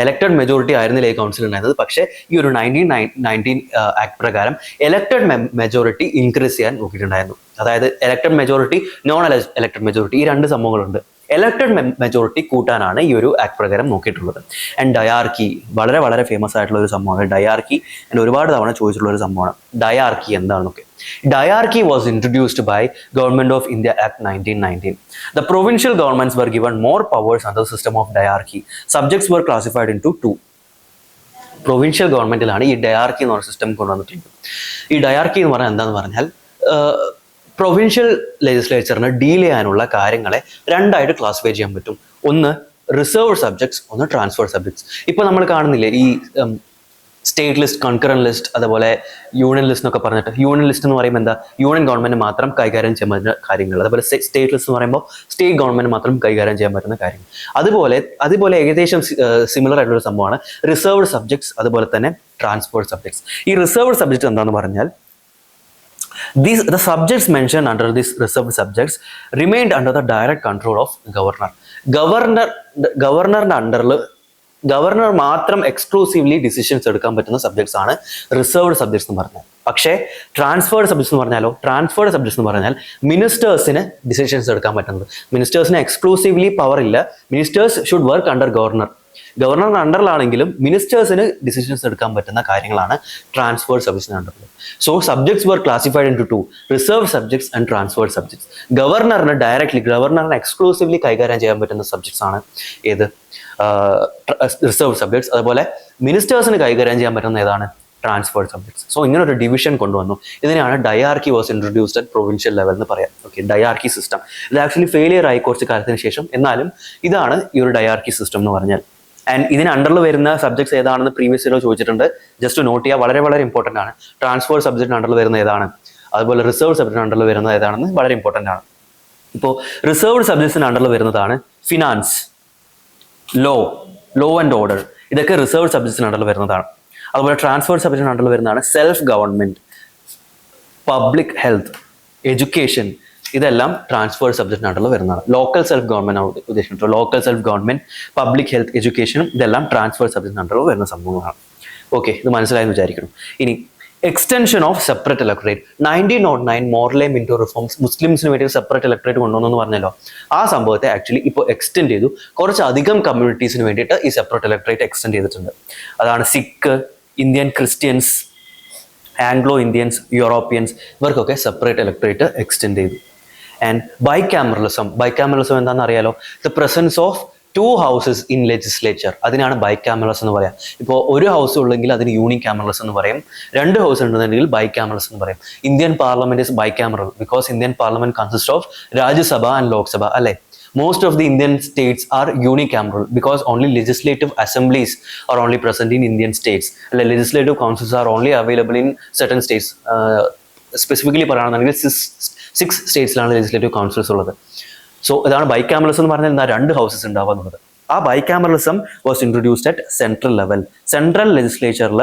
എലക്റ്റഡ് മെജോറിറ്റി ആയിരുന്നില്ല ഈ കൗൺസിൽ ഉണ്ടായിരുന്നത്. പക്ഷേ ഈ ഒരു 1919 ആക്ട് പ്രകാരം എലക്റ്റഡ് മെജോറിറ്റി ഇൻക്രീസ് ചെയ്യാൻ നോക്കിയിട്ടുണ്ടായിരുന്നു. അതായത് elected majority, non elected majority, ഈ രണ്ട് സംഭവങ്ങളുണ്ട്. എലക്റ്റഡ് മെജോറിറ്റി കൂട്ടാനാണ് ഈ ഒരു ആക്ട് പ്രകാരം നോക്കിയിട്ടുള്ളത്. ആൻഡ് ഡയാർക്കി വളരെ ഫേമസ് ആയിട്ടുള്ള ഒരു സംഭവമാണ് ഡയാർക്കി. ആൻഡ് ഒരുപാട് തവണ ചോദിച്ചിട്ടുള്ള ഒരു സംഭവമാണ് ഡയാർക്കി എന്താണെന്നൊക്കെ. Diarchy was introduced by Government of India Act 1919. The provincial governments were given more powers under the system of diarchy. Subjects were classified into two. Provincial ഗവൺമെന്റിലാണ് ഈ ഡയാർക്കി എന്ന് പറഞ്ഞ സിസ്റ്റം കൊണ്ടുവന്നിട്ടുള്ളത്. ഈ ഡയാർക്കി എന്ന് പറഞ്ഞാൽ എന്താണെന്ന് പറഞ്ഞാൽ പ്രൊവിൻഷ്യൽ ലെജിസ്ലേച്ചറിന് ഡീൽ ചെയ്യാനുള്ള കാര്യങ്ങളെ രണ്ടായിട്ട് ക്ലാസിഫൈ ചെയ്യാൻ പറ്റും. ഒന്ന് റിസർവ് സബ്ജക്ട്സ്, ഒന്ന് ട്രാൻസ്ഫർ സബ്ജക്ട്സ്. ഇപ്പോൾ നമ്മൾ കാണുന്നില്ലേ ഈ സ്റ്റേറ്റ് ലിസ്റ്റ്, കൺകറന്റ് ലിസ്റ്റ്, അതുപോലെ യൂണിയൻ ലിസ്റ്റ് എന്നൊക്കെ പറഞ്ഞിട്ട്. യൂണിയൻ ലിസ്റ്റ് എന്ന് പറയുമ്പോൾ എന്താ, യൂണിയൻ ഗവൺമെന്റ് മാത്രം കൈകാര്യം ചെയ്യാൻ പറ്റുന്ന കാര്യങ്ങൾ. അതുപോലെ സ്റ്റേറ്റ് ലിസ്റ്റ് എന്ന് പറയുമ്പോൾ സ്റ്റേറ്റ് ഗവൺമെന്റ് മാത്രം കൈകാര്യം ചെയ്യാൻ പറ്റുന്ന കാര്യങ്ങൾ. അതുപോലെ ഏകദേശം സിമിലർ ആയിട്ടുള്ള സംഭവമാണ് റിസർവ്ഡ് സബ്ജക്ട്സ്, അതുപോലെ തന്നെ ട്രാൻസ്ഫേർഡ് സബ്ജക്ട്സ്. ഈ റിസർവ്ഡ് സബ്ജക്ട് എന്താണെന്ന് പറഞ്ഞാൽ the subjects mentioned under these reserved subjects remained under the direct control of governor. ഗവർണറിന്റെ അണ്ടറിൽ ഗവർണർ മാത്രം എക്സ്ക്ലൂസീവ്ലി ഡിസിഷൻസ് എടുക്കാൻ പറ്റുന്ന സബ്ജക്ട്സ് ആണ് റിസർവ്ഡ് സബ്ജക്ട്സ് എന്ന് പറഞ്ഞാൽ. പക്ഷേ ട്രാൻസ്ഫേർഡ് സബ്ജക്ട്സ് എന്ന് പറഞ്ഞാൽ മിനിസ്റ്റേഴ്സിന് ഡിസിഷൻസ് എടുക്കാൻ പറ്റുന്നത്. മിനിസ്റ്റേഴ്സിന് എക്സ്ക്ലൂസീവ്ലി പവർ ഇല്ല. മിനിസ്റ്റേഴ്സ് ഷുഡ് വർക്ക് അണ്ടർ ഗവർണറിന്റെ അണ്ടറിലാണെങ്കിലും മിനിസ്റ്റേഴ്സിന് ഡിസിഷൻസ് എടുക്കാൻ പറ്റുന്ന കാര്യങ്ങളാണ് ട്രാൻസ്ഫേർഡ് സബ്ജക്ട്സിന് അണ്ടറിൽ. So subjects were classified into reserve subjects and transferred subjects. ഗവർണറിന് എക്സ്ക്ലൂസീവ്ലി കൈകാര്യം ചെയ്യാൻ പറ്റുന്ന സബ്ജക്ട്സ് ആണ് ഏത്, റിസർവ് സബ്ജക്ട്സ്. അതുപോലെ മിനിസ്റ്റേഴ്സിന് കൈകാര്യം ചെയ്യാൻ പറ്റുന്ന ഏതാണ്, ട്രാൻസ്ഫേർഡ് സബ്ജക്ട്സ്. സോ ഇങ്ങനെ ഒരു ഡിവിഷൻ കൊണ്ടുവന്നു. ഇതിനെയാണ് dyarchy was introduced at provincial level എന്ന് പറയാം. Okay, dyarchy system. ഇത് ആക്ച്വലി ഫെയിലിയർ ആയി കുറച്ച് കാലത്തിന് ശേഷം, എന്നാലും ഇതാണ് ഈ ഒരു ഡയാർക്കി സിസ്റ്റം എന്ന് പറഞ്ഞാൽ. ആൻഡ് ഇതിന് അണ്ടറിൽ വരുന്ന സബ്ജക്ട്സ് ഏതാണെന്ന് പ്രീവിയസ് ഇയർ ചോദിച്ചിട്ടുണ്ട്. ജസ്റ്റ് നോട്ട് ചെയ്യുക, വളരെ ഇമ്പോർട്ടൻ്റ് ആണ്. ട്രാൻസ്ഫേർഡ് സബ്ജക്റ്റിന് അണ്ടറിൽ വരുന്ന ഏതാണ്, അതുപോലെ റിസർവ് സബ്ജക്റ്റിന് അണ്ടറിൽ വരുന്നത് ഏതാണെന്ന് വളരെ ഇമ്പോർട്ടൻ്റ് ആണ്. ഇപ്പോൾ റിസർവ്ഡ് സബ്ജക്ട്സിന് അണ്ടറിൽ വരുന്നതാണ് ഫിനാൻസ്, ലോ ആൻഡ് ഓർഡർ. ഇതൊക്കെ റിസർവ്ഡ് സബ്ജക്ട്സിന് അണ്ടറിൽ വരുന്നതാണ്. അതുപോലെ ട്രാൻസ്ഫേർഡ് സബ്ജക്റ്റിന് അണ്ടറിൽ വരുന്നതാണ് self government, public health, education. ഇതെല്ലാം ട്രാൻസ്ഫേർഡ് സബ്ജക്റ്റിന് അണ്ടറിൽ വരുന്നതാണ്. ലോക്കൽ സെൽഫ് ഗവൺമെന്റ് ഉദ്ദേശിച്ചിട്ടുള്ളത്. Local self government, public health, എഡ്യൂക്കേഷനും ഇതെല്ലാം ട്രാൻസ്ഫേർഡ് സബ്ജക്റ്റിന് അണ്ടറിൽ വരുന്ന സംഭവങ്ങളാണ്. ഓക്കെ, ഇത് മനസ്സിലായെന്ന് വിചാരിക്കണം. ഇനി extension of separate electorate. 1909 Morley Minto reforms മുസ്ലിംസിന് വേണ്ടി സെപ്പറേറ്റ് ഇലക്ടറേറ്റ് കൊണ്ടുവന്നു പറഞ്ഞല്ലോ. ആ സംഭവത്തെ ആക്ച്വലി ഇപ്പോൾ എക്സ്റ്റെൻഡ് ചെയ്തു. കുറച്ചധികം കമ്മ്യൂണിറ്റീസിന് വേണ്ടിയിട്ട് ഈ സെപ്പറേറ്റ് ഇലക്ടറേറ്റ് എക്സ്റ്റെൻഡ് ചെയ്തിട്ടുണ്ട്. അതാണ് Sikh, Indian Christians, Anglo Indians, Europeans, ഇവർക്കൊക്കെ സെപ്പറേറ്റ് ഇലക്ടറേറ്റ് എക്സ്റ്റെൻഡ് ചെയ്തു. ആൻഡ് ബൈക്യാമറലിസം എന്താണെന്ന് അറിയാലോ. The presence of 2 houses in legislature, അതിനാണ് ബൈക്യാമറലിസം എന്ന് പറയാം. ഇപ്പോൾ ഒരു ഹൗസ് ഉള്ളെങ്കിൽ അതിന് യൂണിക്യാമറലിസം എന്ന് പറയും. 2 ഹൗസ് ഉണ്ടെന്നുണ്ടെങ്കിൽ ബൈക്യാമറലിസം എന്ന് പറയും. Indian parliament is bicameral because Indian parliament consist of Rajya Sabha and Lok Sabha, അല്ലേ? Most of the Indian states are unicameral because only legislative assemblies are only present in Indian states. Legislative councils are only available in certain states. Specifically പറയുകയാണെന്നുണ്ടെങ്കിൽ 6 സ്റ്റേറ്റ്സിലാണ് ലെജിസ്ലേറ്റീവ് കൗൺസിൽസ് ഉള്ളത്. സോ ഇതാണ് ബൈക്യാമറലിസം എന്ന് പറഞ്ഞാൽ എന്താ, 2 ഹൗസസ് ഉണ്ടാവുക എന്നുള്ളത്. ആ bicameralism was introduced at central level. Central ലെജിസ്ലേച്ചറിൽ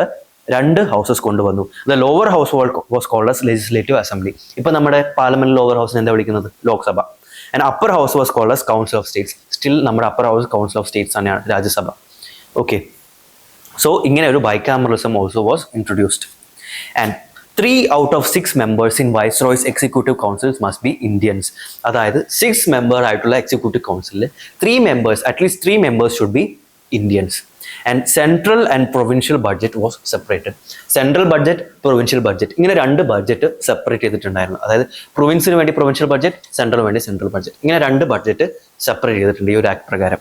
2 ഹൗസസ് കൊണ്ടുവന്നു. The lower house was called as legislative assembly. ഇപ്പൊ നമ്മുടെ പാർലമെന്റ് ലോവർ ഹൗസിനെ എന്താ വിളിക്കുന്നത്, Lok Sabha. And upper house was called as council of states. Still നമ്മുടെ upper house council of states തന്നെയാണ്, രാജ്യസഭ. ഓക്കെ, സോ ഇങ്ങനെ ഒരു bicameralism also was introduced. And 3 out of 6 members in Viceroy's executive councils must be Indians. അതായത് 6 member ആയിട്ടുള്ള എക്സിക്യൂട്ടീവ് കൗൺസിലിൽ 3 members, at least 3 members should be Indians. And central and provincial budget was separated. Central budget, provincial budget, ഇങ്ങനെ 2 ബഡ്ജറ്റ് സെപ്പറേറ്റ് ചെയ്തിട്ടുണ്ടായിരുന്നു. അതായത് പ്രൊവിൻസിന് വേണ്ടി പ്രൊവിൻഷ്യൽ ബഡ്ജറ്റ്, സെൻട്രലിന് വേണ്ടി സെൻട്രൽ ബഡ്ജറ്റ്, ഇങ്ങനെ 2 ബഡ്ജറ്റ് സെപ്പറേറ്റ് ചെയ്തിട്ടുണ്ട് ഈ ഒരു ആക്ട് പ്രകാരം.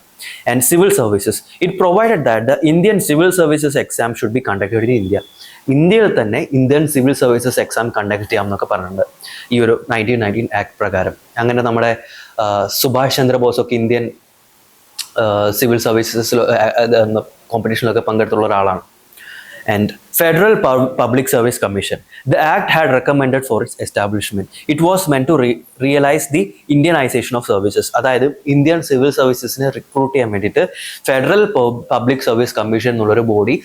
And civil services, it provided that the Indian civil services exam should be conducted in India. ഇന്ത്യയിൽ തന്നെ Indian civil services exam conduct ചെയ്യാം എന്നൊക്കെ പറഞ്ഞിട്ടുണ്ട് ഈ ഒരു 1919 ആക്ട് പ്രകാരം. അങ്ങനെ നമ്മുടെ സുഭാഷ് ചന്ദ്രബോസ് ഒക്കെ ഇന്ത്യൻ സിവിൽ സർവീസസ് കോമ്പറ്റീഷനിലൊക്കെ പങ്കെടുത്തുള്ള ഒരാളാണ്. And Federal Public Service Commission. The act had recommended for its establishment. It was meant to realize the Indianization of services. അതായത് ഇന്ത്യൻ സിവിൽ സർവീസസിനെ റിക്രൂട്ട് ചെയ്യാൻ വേണ്ടിയിട്ട് ഫെഡറൽ പബ്ലിക് സർവീസ് കമ്മീഷൻ എന്നുള്ളൊരു ബോഡി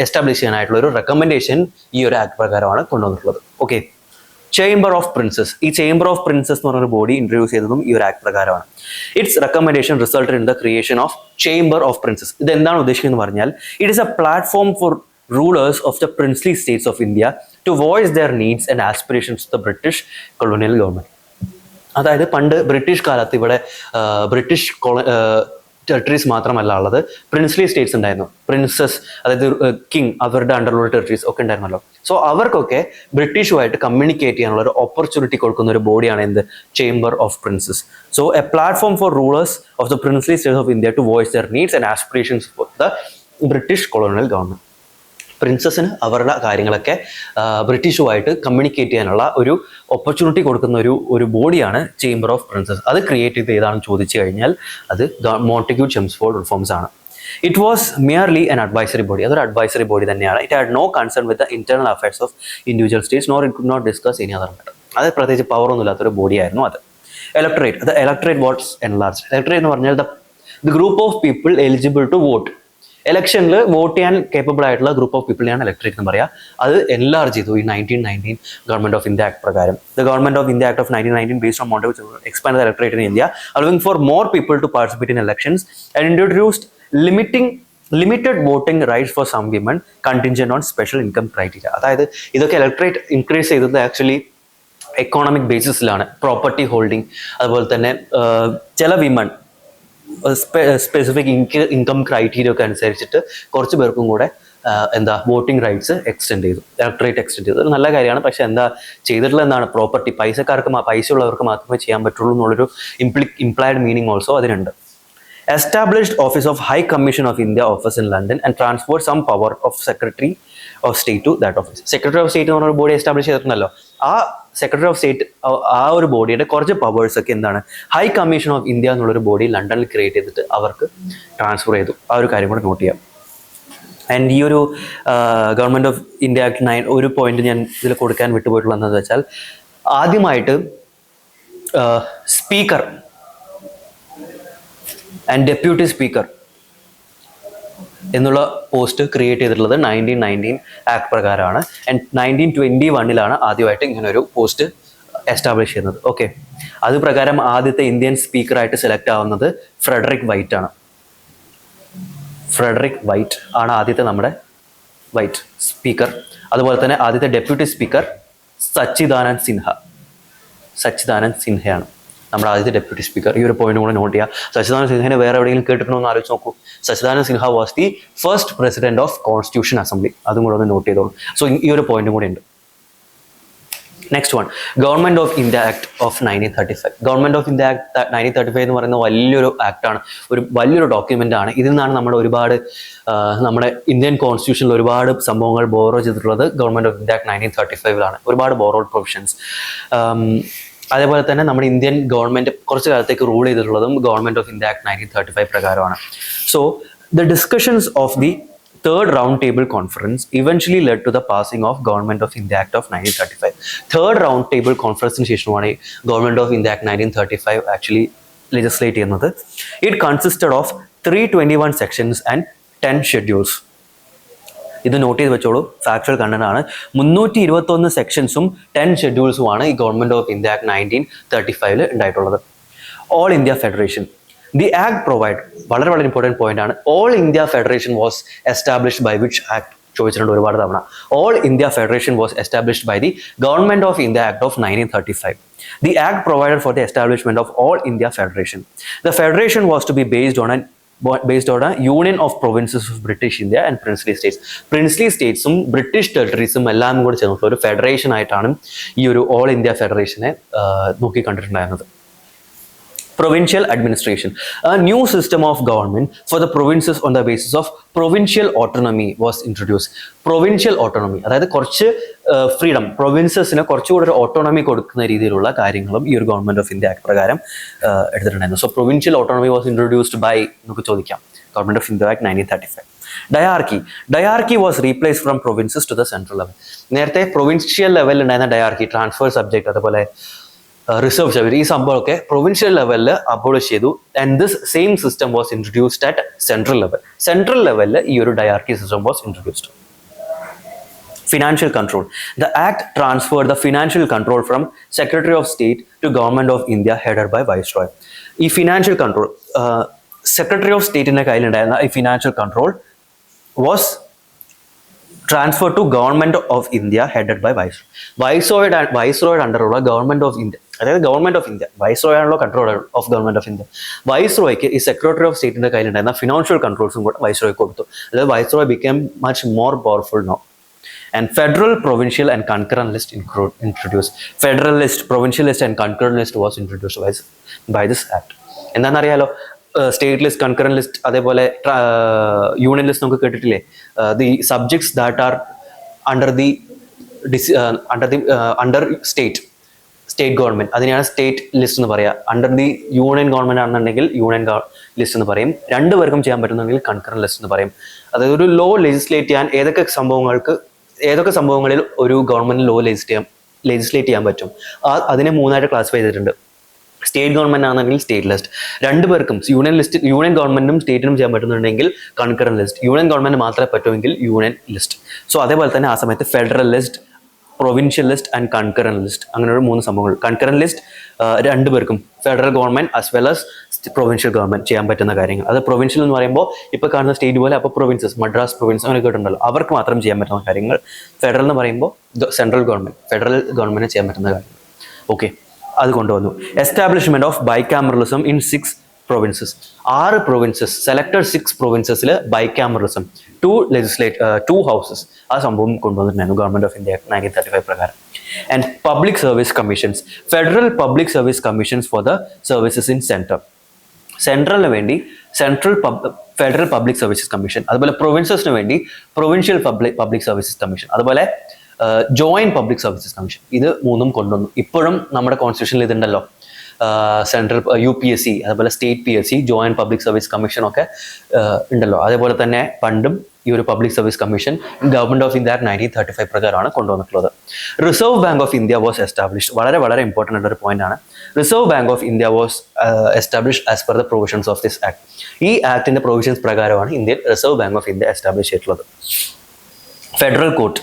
എസ്റ്റാബ്ലിഷ് ചെയ്യാനായിട്ടുള്ള ഒരു റെക്കമെൻഡേഷൻ ഈ ഒരു ആക്ട് പ്രകാരമാണ് കൊണ്ടുവന്നിട്ടുള്ളത്. Okay, chamber of princess. ഈ ചേംബർ ഓഫ് പ്രിൻസസ് എന്ന് പറഞ്ഞൊരു ബോഡി ഇൻട്രൊഡ്യൂസ് ചെയ്തതും ഈ ഒരു ആക്ട് പ്രകാരമാണ്. It's recommendation resulted in the creation of chamber of princess. ഇത് എന്താണ് ഉദ്ദേശിക്കുന്നത് എന്ന് പറഞ്ഞാൽ it is A platform four rulers of the princely states of India to voice their needs and aspirations to the British colonial government. അതായത് പണ്ട് ബ്രിട്ടീഷ് കാലത്ത് ഇവിടെ ബ്രിട്ടീഷ് ടെറിട്ടറീസ് മാത്രമല്ല ഉള്ളത്, പ്രിൻസ്ലി സ്റ്റേറ്റ്സ് ഉണ്ടായിരുന്നു. പ്രിൻസസ്, അതായത് കിങ്, അവരുടെ അണ്ടറിലുള്ള ടെറിട്ടറീസ് ഒക്കെ ഉണ്ടായിരുന്നല്ലോ. സോ അവർക്കൊക്കെ ബ്രിട്ടീഷുമായിട്ട് കമ്മ്യൂണിക്കേറ്റ് ചെയ്യാനുള്ള ഒരു ഓപ്പർച്യൂണിറ്റി കൊടുക്കുന്ന ഒരു ബോഡിയാണ് എന്ത്, chamber of princes. So a platform for rulers of the princely states of India to voice their needs and aspirations for the British colonial government. പ്രിൻസസിന് അവരുടെ കാര്യങ്ങളൊക്കെ ബ്രിട്ടീഷുമായിട്ട് കമ്മ്യൂണിക്കേറ്റ് ചെയ്യാനുള്ള ഒരു ഓപ്പർച്യൂണിറ്റി കൊടുക്കുന്ന ഒരു ബോഡിയാണ് ചേംബർ ഓഫ് പ്രിൻസസ്. അത് ക്രിയേറ്റ് ചെയ്ത് ഏതാണെന്ന് ചോദിച്ചു കഴിഞ്ഞാൽ അത് മോണ്ടിഗ്യൂ ചെംസ്ഫോർഡ് റിഫോംസ് ആണ്. It was merely an advisory body. അതൊരു അഡ്വൈസറി ബോഡി തന്നെയാണ്. It had no concern with the internal affairs of individual states nor it could not discuss any other matter. അത് പ്രത്യേകിച്ച് പവറൊന്നും ഇല്ലാത്തൊരു ബോഡിയായിരുന്നു അത്. Electorate. The electorate what's enlarge. Electorate എന്ന് പറഞ്ഞാൽ the group of people eligible to vote. ഇലക്ഷനിൽ വോട്ട് ചെയ്യാൻ കേപ്പബിൾ ആയിട്ടുള്ള ഗ്രൂപ്പ് ഓഫ് പീപ്പിളിനെയാണ് ഇലക്ടറേറ്റ് എന്ന് പറയുക. അത് എൻലാർജ് ചെയ്തു ഈ 1919 ഗവൺമെന്റ് ഓഫ് ഇന്ത്യ ആക്ട് പ്രകാരം. The government of India act of 1919 based on Montagu expanded the electorate in India, allowing for more people to participate in elections and introduced limited voting rights for some women contingent on special income criteria. അതായത് ഇതൊക്കെ ഇലക്ടറേറ്റ് ഇൻക്രീസ് ചെയ്തത് ആക്ച്വലി എക്കോണമിക് ബേസിസിലാണ്. പ്രോപ്പർട്ടി ഹോൾഡിംഗ്, അതുപോലെ തന്നെ ചില വിമൺ സ്പെസിഫിക് ഇൻകം ക്രൈറ്റീരിയ ഒക്കെ അനുസരിച്ചിട്ട് കുറച്ച് പേർക്കും കൂടെ വോട്ടിംഗ് റൈറ്റ്സ് എക്സ്റ്റെൻഡ് ചെയ്തു, ഇലക്ടറേറ്റ് എക്സ്റ്റെൻഡ് ചെയ്തു. ഒരു നല്ല കാര്യമാണ്. പക്ഷെ ചെയ്തിട്ടുള്ള എന്താണ്, പ്രോപ്പർട്ടി പൈസയുള്ളവർക്ക് മാത്രമേ ചെയ്യാൻ പറ്റുള്ളൂ എന്നുള്ളൊരു ഇംപ്ലൈഡ് മീനിങ് ഓൾസോ അതിനുണ്ട്. Established Office of High Commission of India office in London and transferred some power of Secretary of State to that office. Secretary of State എന്ന് പറഞ്ഞ ബോഡി എസ്റ്റാബ്ലിഷ് ചെയ്തിട്ടുണ്ടല്ലോ. ആ സെക്രട്ടറി ഓഫ് സ്റ്റേറ്റ് ആ ഒരു ബോഡിയുടെ കുറച്ച് പവേഴ്സ് ഒക്കെ എന്താണ്, ഹൈ കമ്മീഷൻ ഓഫ് ഇന്ത്യ എന്നുള്ളൊരു ബോഡി ലണ്ടനിൽ ക്രിയേറ്റ് ചെയ്തിട്ട് അവർക്ക് ട്രാൻസ്ഫർ ചെയ്തു. ആ ഒരു കാര്യം കൂടെ നോട്ട് ചെയ്യാം. ആൻഡ് ഈ ഒരു ഗവൺമെന്റ് ഓഫ് ഇന്ത്യ ആക്ട് 9 ഒരു പോയിന്റ് ഞാൻ ഇതിൽ കൊടുക്കാൻ വിട്ടുപോയിട്ടുള്ളതെന്ന് വെച്ചാൽ ആദ്യമായിട്ട് സ്പീക്കർ ആൻഡ് ഡെപ്യൂട്ടി സ്പീക്കർ എന്നുള്ള പോസ്റ്റ് ക്രിയേറ്റ് ചെയ്തിട്ടുള്ളത് 1919 ആക്ട് പ്രകാരമാണ്. ആൻഡ് 1921 ആദ്യമായിട്ട് ഇങ്ങനെ ഒരു പോസ്റ്റ് എസ്റ്റാബ്ലിഷ് ചെയ്യുന്നത്. ഓക്കെ, അത് പ്രകാരം ആദ്യത്തെ ഇന്ത്യൻ സ്പീക്കറായിട്ട് സെലക്ട് ആവുന്നത് ഫ്രെഡറിക് വൈറ്റ് ആണ്. ഫ്രെഡറിക് വൈറ്റ് ആണ് ആദ്യത്തെ നമ്മുടെ വൈറ്റ് സ്പീക്കർ. അതുപോലെ തന്നെ ആദ്യത്തെ ഡെപ്യൂട്ടി സ്പീക്കർ സച്ചിദാനന്ദ് സിൻഹയാണ് നമ്മുടെ ആദ്യത്തെ ഡെപ്യൂട്ടി സ്പീക്കർ. ഈ ഒരു പോയിന്റ് കൂടെ നോട്ട് ചെയ്യുക. സച്ചിദാനന്ദ് സിൻഹനെ വേറെ എവിടെയെങ്കിലും കേട്ടിട്ടുണ്ടോ എന്ന് ആലോചിച്ച് നോക്കൂ. Sachidanand Sinha was the first president of constitution assembly. അതും കൂടെ ഒന്ന് നോട്ട് ചെയ്തോളൂ. സോ ഈ ഒരു പോയിന്റും കൂടെ ഉണ്ട്. Next one, government of India act of 1935. Government of India act 1935 എന്ന് പറയുന്ന വലിയൊരു ആക്ടാണ്, ഒരു വലിയൊരു ഡോക്യുമെന്റ് ആണ്. ഇതിൽ നിന്നാണ് നമ്മുടെ ഇന്ത്യൻ കോൺസ്റ്റിറ്റ്യൂഷനിൽ ഒരുപാട് സംഭവങ്ങൾ ബോറോ ചെയ്തിട്ടുള്ളത്. ഗവൺമെന്റ് ഓഫ് ഇന്ത്യ ആക്ട് 1935 ഒരുപാട് ബോറോഡ് പ്രൊവിഷൻസ്. അതേപോലെ തന്നെ നമ്മുടെ ഇന്ത്യൻ ഗവൺമെന്റ് കുറച്ച് കാലത്തേക്ക് റൂൾ ചെയ്തിട്ടുള്ളതും ഗവൺമെന്റ് ഓഫ് ഇന്ത്യ ആക്ട് 1935 പ്രകാരമാണ്. So the discussions of the third round table conference eventually led to the passing of government of India act of 1935. Third round table കോൺഫറൻസിന് ശേഷമാണ് government of India act 1935 actually legislate ചെയ്യുന്നത്. It consisted of 321 sections and 10 schedules. ഇത് നോട്ട് ചെയ്ത് വെച്ചോളൂ, ഫാക്ച്വൽ കണ്ടന്റ് ആണ്. 321 സെക്ഷൻസും 10 ഷെഡ്യൂൾസുമാണ് ഈ ഗവൺമെന്റ് ഓഫ് ഇന്ത്യ ആക്ട് 1935 ഉണ്ടായിട്ടുള്ളത്. All India federation. The act provide, വളരെ വളരെ ഇമ്പോർട്ടൻറ്റ് പോയിന്റ് ആണ്. All India federation was established by which act ചോദിച്ചിട്ടുണ്ട് ഒരുപാട് തവണ. All India federation was established by the government of India act of 1935. The act provided for the establishment of All India Federation. The federation was to be based on a union of provinces of British India and princely states. Princely statesum British territoriesum എല്ലാം കൂടി ചേർന്നിട്ടുള്ള ഒരു ഫെഡറേഷൻ ആയിട്ടാണ് ഈ ഒരു ഓൾ ഇന്ത്യ ഫെഡറേഷനെ നോക്കി കണ്ടിട്ടുണ്ടായിരുന്നത്. Provincial administration. A new system of government for the provinces on the basis of provincial autonomy was introduced. Provincial autonomy, അതായത് കുറച്ച് ഫ്രീഡം, പ്രൊവിൻസസിന് കുറച്ചുകൂടി ഒരു ഓട്ടോണമി കൊടുക്കുന്ന രീതിയിലുള്ള കാര്യങ്ങളും ഈ ഒരു ഗവൺമെന്റ് ഓഫ് ഇന്ത്യ ആക്ട് പ്രകാരം എടുത്തിട്ടുണ്ടായിരുന്നു. So provincial autonomy was introduced by, നമുക്ക് ചോദിക്കാം, government of India act 1935. Diarchy was replaced from provinces to the central level. നേരത്തെ പ്രൊവിൻഷ്യൽ ലെവലിൽ ഉണ്ടായിരുന്ന ഡയാർക്കി, ട്രാൻസ്ഫർ സബ്ജക്ട്, അതുപോലെ റിസർവ് സബ്ജക്ട്, ഈ സംഭവമൊക്കെ പ്രൊവിൻഷ്യൽ ലെവലിൽ അബോളിഷ് ചെയ്തു. And this same system was introduced at central level. Central ലെവലിൽ ഈ ഒരു dyarchy system was introduced. Financial control. The act transferred the financial control from Secretary of State to Government of India headed by Viceroy. ഈ ഫിനാൻഷ്യൽ കൺട്രോൾ സെക്രട്ടറി ഓഫ് സ്റ്റേറ്റിന്റെ കയ്യിലുണ്ടായിരുന്ന ഈ financial control was transfer to government of India headed by വൈസ്രോയുടെ അണ്ടറുള്ള ഗവൺമെന്റ് ഓഫ് ഇന്ത്യ, അതായത് ഗവൺമെന്റ് ഓഫ് ഇന്ത്യ, വൈസ്രോയ് ആണല്ലോ control of government of India. വൈസ്രോയ്ക്ക് ഈ സെക്രട്ടറി ഓഫ് സ്റ്റേറ്റിന്റെ കയ്യിലുണ്ടായിരുന്ന ഫിനാൻഷ്യൽ കൺട്രോൾസും കൂടെ വൈസ്രോയ് കൊടുത്തു. അതായത് viceroy become much more powerful no. And federal, provincial and concurrent list introduced. Federal list, provincial list and concurrent list was introduced by this act. എന്താണെന്നറിയാലോ, സ്റ്റേറ്റ് ലിസ്റ്റ്, കൺകറന്റ് ലിസ്റ്റ്, അതേപോലെ യൂണിയൻ ലിസ്റ്റ് നമുക്ക് കേട്ടിട്ടില്ലേ? The subjects that are under state government, അതിനെയാണ് സ്റ്റേറ്റ് ലിസ്റ്റ് എന്ന് പറയുക. അണ്ടർ ദി യൂണിയൻ ഗവൺമെന്റ് ആണെന്നുണ്ടെങ്കിൽ യൂണിയൻ ലിസ്റ്റ് എന്ന് പറയും. രണ്ടുപേർക്കും ചെയ്യാൻ പറ്റുന്നുണ്ടെങ്കിൽ കൺകറന്റ് ലിസ്റ്റ് എന്ന് പറയും. അതായത് ഒരു ലോ ലെജിസ്ലേറ്റ് ചെയ്യാൻ ഏതൊക്കെ സംഭവങ്ങളിൽ ഒരു ഗവൺമെന്റ് ലോ ലെജിസ്ലേറ്റ് ചെയ്യാൻ പറ്റും, അതിനെ മൂന്നായിട്ട് ക്ലാസിഫൈ ചെയ്തിട്ടുണ്ട്. സ്റ്റേറ്റ് ഗവൺമെന്റ് ആണെങ്കിൽ സ്റ്റേറ്റ് ലിസ്റ്റ്, രണ്ടുപേർക്കും യൂണിയൻ ഗവൺമെന്റും സ്റ്റേറ്റിനും ചെയ്യാൻ പറ്റുന്നുണ്ടെങ്കിൽ കൺകറന്റ് ലിസ്റ്റ്, യൂണിയൻ ഗവൺമെന്റ് മാത്രമേ പറ്റുമെങ്കിൽ യൂണിയൻ ലിസ്റ്റ്. സോ അതേപോലെ തന്നെ ആ സമയത്ത് federal list, provincial list and concurrent list, അങ്ങനെ ഒരു 3 സംഭവങ്ങൾ. കൺകറന്റ് ലിസ്റ്റ് രണ്ടുപേർക്കും, federal government as well as provincial government ചെയ്യാൻ പറ്റുന്ന കാര്യങ്ങൾ. അത് പ്രൊവിൻഷ്യൽ എന്ന് പറയുമ്പോൾ ഇപ്പോൾ കാണുന്ന സ്റ്റേറ്റ് പോലെ അപ്പോൾ പ്രൊവിൻസസ്, മദ്രാസ് പ്രൊവിൻസ് അങ്ങനെ കേട്ടിട്ടുണ്ടല്ലോ, അവർക്ക് മാത്രം ചെയ്യാൻ പറ്റുന്ന കാര്യങ്ങൾ. ഫെഡറൽ എന്ന് പറയുമ്പോൾ സെൻട്രൽ ഗവൺമെന്റ്, ഫെഡറൽ ഗവൺമെന്റ് ചെയ്യാൻ പറ്റുന്ന കാര്യങ്ങൾ. ഓക്കെ, അത് കൊണ്ടുവന്നു. Establishment of bicameralism in 6 provinces. 6 provinces, selected 6 provinces bicameralism, 2 houses, ആ സംഭവം കൊണ്ടുവന്നിട്ടുണ്ടായിരുന്നു ഗവൺമെന്റ് ഓഫ് ഇന്ത്യ 1935 പ്രകാരം. And public service commissions, federal public service commissions for the services in central. സെൻട്രലിന് വേണ്ടി ഫെഡറൽ പബ്ലിക് സർവീസസ് കമ്മീഷൻ, അതുപോലെ പ്രൊവിൻസസിന് വേണ്ടി പ്രൊവിൻഷ്യൽ പബ്ലിക് സർവീസസ് കമ്മീഷൻ, അതുപോലെ ജോയിന്റ് പബ്ലിക് സർവീസസ് കമ്മീഷൻ. ഇത് 3 കൊണ്ടുവന്നു. ഇപ്പോഴും നമ്മുടെ കോൺസ്റ്റിറ്റ്യൂഷനിൽ ഇതുണ്ടല്ലോ, സെൻട്രൽ UPSC, അതുപോലെ state PSC, joint public service commission ഒക്കെ ഉണ്ടല്ലോ. അതേപോലെ തന്നെ പണ്ടും ഈ ഒരു public service commission government of India 1935 പ്രകാരമാണ് കൊണ്ടുവന്നിട്ടുള്ളത്. Reserve bank of India was established. വളരെ ഇമ്പോർട്ടൻ്റ് ആയിട്ട് ഒരു പോയിന്റ് ആണ്. Reserve bank of India was established as per the provisions of this act. ഈ ആക്ടിന്റെ പ്രൊവിഷൻസ് പ്രകാരമാണ് ഇന്ത്യയിൽ reserve bank of India establish ചെയ്തിട്ടുള്ളത്. ഫെഡറൽ കോർട്ട്,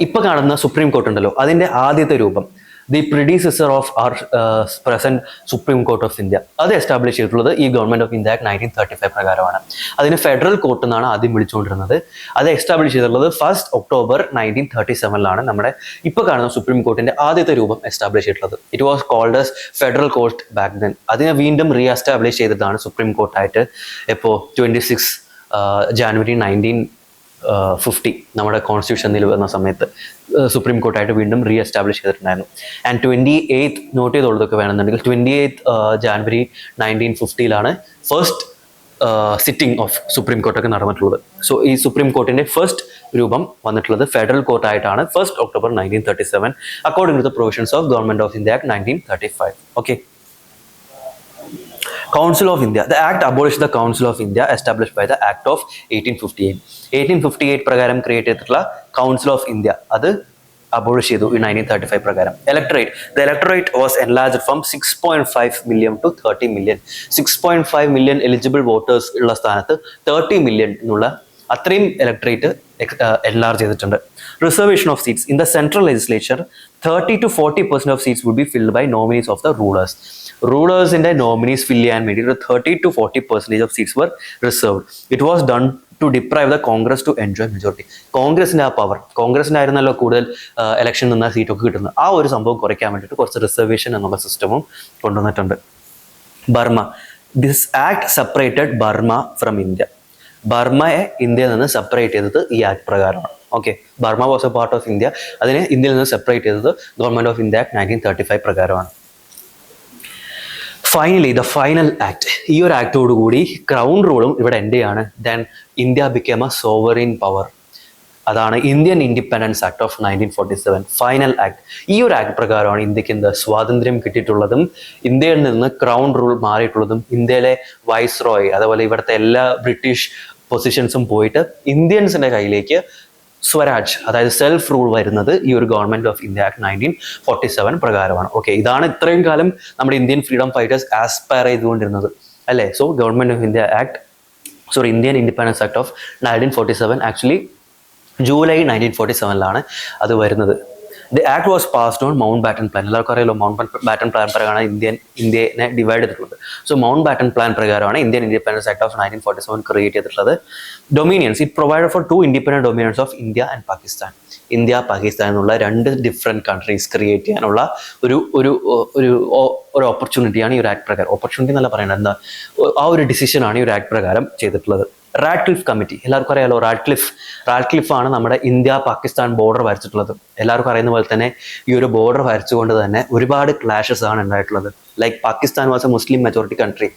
ഇപ്പൊ കാണുന്ന സുപ്രീം കോർട്ട് ഉണ്ടല്ലോ, അതിന്റെ ആദ്യത്തെ രൂപം, the predecessor of our present supreme court of India, അത് എസ്റ്റാബ്ലിഷ് ചെയ്തിട്ടുള്ളത് ഈ ഗവൺമെന്റ് ഓഫ് ഇന്ത്യ 1935 പ്രകാരമാണ്. അതിന് ഫെഡറൽ കോർട്ട് എന്നാണ് ആദ്യം വിളിച്ചുകൊണ്ടിരുന്നത്. അത് എസ്റ്റാബ്ലിഷ് ചെയ്തിട്ടുള്ളത് 1 October 1937 നമ്മുടെ ഇപ്പോൾ കാണുന്ന സുപ്രീം കോർട്ടിന്റെ ആദ്യത്തെ രൂപം എസ്റ്റാബ്ലിഷ് ചെയ്തിട്ടുള്ളത്. It was called as federal court back then. അതിനെ വീണ്ടും റീ എസ്റ്റാബ്ലിഷ് ചെയ്തിട്ടാണ് സുപ്രീം കോർട്ടായിട്ട് ഇപ്പോൾ 26 January 1950 നമ്മുടെ കോൺസ്റ്റിറ്റ്യൂഷൻ നിലവിൽ വന്ന സമയത്ത് സുപ്രീം കോർട്ടായിട്ട് വീണ്ടും റീ എസ്റ്റാബ്ലിഷ് ചെയ്തിട്ടുണ്ടായിരുന്നു. ആൻഡ് 28th നോട്ട് ചെയ്തോളതൊക്കെ വേണമെന്നുണ്ടെങ്കിൽ 28th January 1950 first sitting of supreme കോർട്ടൊക്കെ നടന്നിട്ടുള്ളത്. സോ ഈ സുപ്രീം കോർട്ടിന്റെ ഫസ്റ്റ് രൂപം വന്നിട്ടുള്ളത് ഫെഡറൽ കോർട്ടായിട്ടാണ് 1 October 1937 according to the provisions of government of India 1935. Okay. Council of India. The act abolished the Council of India established by the Act of 1858. 1858 പ്രകാരം ക്രിയേറ്റ് ചെയ്തിട്ടുള്ള കൗൺസിൽ ഓഫ് ഇന്ത്യ അത് അബോളിഷ് ചെയ്തു ഈ 1935 പ്രകാരം. The electorate was enlarged from 6.5 million to 30 million. 6.5 million eligible voters ഉള്ള സ്ഥാനത്ത് 30 million എന്നുള്ള അത്രയും ഇലക്ടറേറ്റ് enlarge ചെയ്തിട്ടുണ്ട്. Reservation of seats in the central legislature, 30 to 40% of seats would be filled by nominees of the rulers. റൂളേഴ്സിന്റെ നോമിനീസ് ഫില്ല് ചെയ്യാൻ വേണ്ടി 30 to 40% of seats were reserved. It was done to deprive the Congress to enjoy majority. കോൺഗ്രസിന്റെ ആ പവർ, കോൺഗ്രസിനായിരുന്നല്ലോ കൂടുതൽ ഇലക്ഷൻ നിന്ന സീറ്റൊക്കെ കിട്ടുന്നത്, ആ ഒരു സംഭവം കുറയ്ക്കാൻ വേണ്ടിയിട്ട് കുറച്ച് റിസർവേഷൻ എന്നുള്ള സിസ്റ്റമും കൊണ്ടുവന്നിട്ടുണ്ട്. Burma, this act separated Burma from India. ബർമയെ ഇന്ത്യയിൽ നിന്ന് സെപ്പറേറ്റ് ചെയ്തത് ഈ ആക്ട് പ്രകാരമാണ്. Okay, Burma was a part of India, അതിനെ ഇന്ത്യയിൽ നിന്ന് സെപ്പറേറ്റ് ചെയ്തത് ഗവൺമെന്റ് ഓഫ് ഇന്ത്യ 1935 പ്രകാരമാണ്. ഫൈനലി ദ ഫൈനൽ ആക്ട്, ഈ ഒരു ആക്ടോടുകൂടി ക്രൗൺ റൂളും ഇവിടെ എൻ്റെ ആണ്. Then India became a sovereign power. അതാണ് Indian independence act of 1947 final act. ഈ ഒരു ആക്ട് പ്രകാരമാണ് ഇന്ത്യക്ക് സ്വാതന്ത്ര്യം കിട്ടിയിട്ടുള്ളതും ഇന്ത്യയിൽ നിന്ന് ക്രൗൺ റൂൾ മാറിയിട്ടുള്ളതും ഇന്ത്യയിലെ വൈസ്രോയ്, അതുപോലെ ഇവിടുത്തെ എല്ലാ ബ്രിട്ടീഷ് പൊസിഷൻസും പോയിട്ട് ഇന്ത്യൻസിൻ്റെ കയ്യിലേക്ക് സ്വരാജ്, അതായത് സെൽഫ് റൂൾ വരുന്നത് ഈ ഒരു ഗവൺമെന്റ് ഓഫ് ഇന്ത്യ ആക്ട് 1947 പ്രകാരമാണ്. ഓക്കെ, ഇതാണ് ഇത്രയും കാലം നമ്മുടെ ഇന്ത്യൻ ഫ്രീഡം ഫൈറ്റേഴ്സ് ആസ്പയർ ചെയ്തുകൊണ്ടിരുന്നത് അല്ലേ. So government of India act Indian independence act of 1947 actually July 1947 അത് വരുന്നത്. The act was passed on Mountbatten plan. എല്ലാവർക്കും അറിയാലോ, മൗണ്ട് ബാറ്റൺ പ്ലാൻ പ്രകാരമാണ് ഇന്ത്യനെ ഡിവൈഡ് ചെയ്തിട്ടുള്ളത്. സോ മൗണ്ട് ബാറ്റൺ പ്ലാൻ പ്രകാരമാണ് Indian independence act of 1947 create ചെയ്തിട്ടുള്ളത്. Dominions, it provide for 2 independent dominions of India and Pakistan. India Pakistan എന്നുള്ള 2 ഡിഫറെൻറ്റ് കൺട്രീസ് ക്രിയേറ്റ് ചെയ്യാനുള്ള ഒരു ഓപ്പർച്യൂണിറ്റിയാണ് ഈ ഒരു ആക്ട് പ്രകാരം. ഓപ്പർച്യൂണിറ്റി എന്നല്ല പറയേണ്ടത്, എന്താ ആ ഒരു ഡിസിഷനാണ് ഈ ഒരു ആക്ട് പ്രകാരം ചെയ്തിട്ടുള്ളത്. റാഡ്ക്ലിഫ് കമ്മിറ്റി, എല്ലാവർക്കും അറിയാലോ, റാഡ്ക്ലിഫാണ് നമ്മുടെ ഇന്ത്യ പാകിസ്ഥാൻ ബോർഡർ വരച്ചിട്ടുള്ളത്. എല്ലാവർക്കും അറിയുന്ന പോലെ തന്നെ ഈ ഒരു ബോർഡർ വരച്ചുകൊണ്ട് തന്നെ ഒരുപാട് ക്ലാഷസ് ആണ് ഉണ്ടായിട്ടുള്ളത്. Like Pakistan was a Muslim majority country,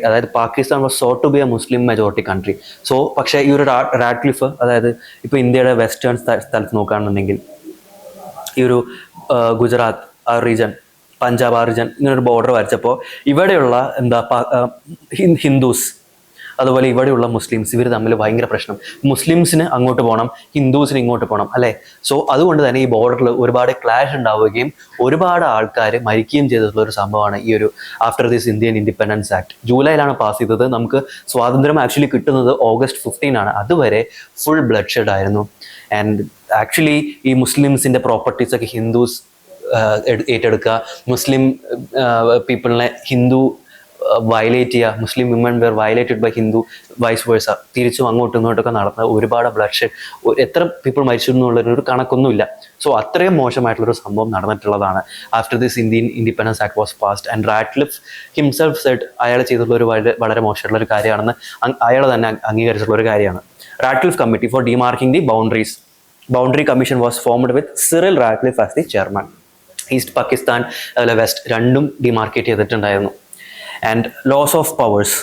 അതായത് Pakistan was sought to be a Muslim majority country. So പക്ഷേ ഈ ഒരു റാഡ്ക്ലിഫ്, അതായത് ഇപ്പോൾ ഇന്ത്യയുടെ വെസ്റ്റേൺ സ്ഥലത്ത് നോക്കുകയാണെന്നുണ്ടെങ്കിൽ ഈ ഒരു ഗുജറാത്ത് ആ റീജൻ, പഞ്ചാബ് ആ റീജൻ, ഇങ്ങനൊരു ബോർഡർ വരച്ചപ്പോൾ ഇവിടെയുള്ള ഹിന്ദുസ് അതുപോലെ ഇവിടെയുള്ള മുസ്ലിംസ് ഇവർ തമ്മിൽ ഭയങ്കര പ്രശ്നം. മുസ്ലിംസിന് അങ്ങോട്ട് പോകണം, ഹിന്ദുസിന് ഇങ്ങോട്ട് പോകണം അല്ലേ. സോ അതുകൊണ്ട് തന്നെ ഈ ബോർഡറിൽ ഒരുപാട് ക്ലാഷ് ഉണ്ടാവുകയും ഒരുപാട് ആൾക്കാർ മരിക്കുകയും ചെയ്തിട്ടുള്ള ഒരു സംഭവമാണ് ഈ ഒരു after this Indian independence act. ജൂലൈയിലാണ് പാസ് ചെയ്തത്. നമുക്ക് സ്വാതന്ത്ര്യം ആക്ച്വലി കിട്ടുന്നത് August 15 അതുവരെ ഫുൾ ബ്ലഡ് ഷെഡ് ആയിരുന്നു. ആൻഡ് ആക്ച്വലി ഈ മുസ്ലിംസിൻ്റെ പ്രോപ്പർട്ടീസൊക്കെ ഹിന്ദുസ് ഏറ്റെടുക്കുക, മുസ്ലിം പീപ്പിളിനെ ഹിന്ദു വയലേറ്റ് ചെയ്യുക, Muslim women were violated by Hindu, vice versa, തിരിച്ചും അങ്ങോട്ടും ഇങ്ങോട്ടൊക്കെ നടന്ന ഒരുപാട് ബ്ലഡ് ഷെഡ്, എത്ര പീപ്പിൾ മരിച്ചു എന്നുള്ളൊരു കണക്കൊന്നുമില്ല. സോ അത്രയും മോശമായിട്ടുള്ളൊരു സംഭവം നടന്നിട്ടുള്ളതാണ് after this Indian independence act was passed. And Radcliffe himself said അയാൾ ചെയ്തിട്ടുള്ള ഒരു വളരെ മോശമായിട്ടുള്ള ഒരു കാര്യമാണെന്ന് അയാൾ തന്നെ അംഗീകരിച്ചിട്ടുള്ള ഒരു കാര്യമാണ്. Radcliffe committee for demarking the boundary commission was formed with Cyril Radcliffe as the chairman. East Pakistan അതുപോലെ വെസ്റ്റ് രണ്ടും ഡിമാർക്കേറ്റ് ചെയ്തിട്ടുണ്ടായിരുന്നു. And loss of powers,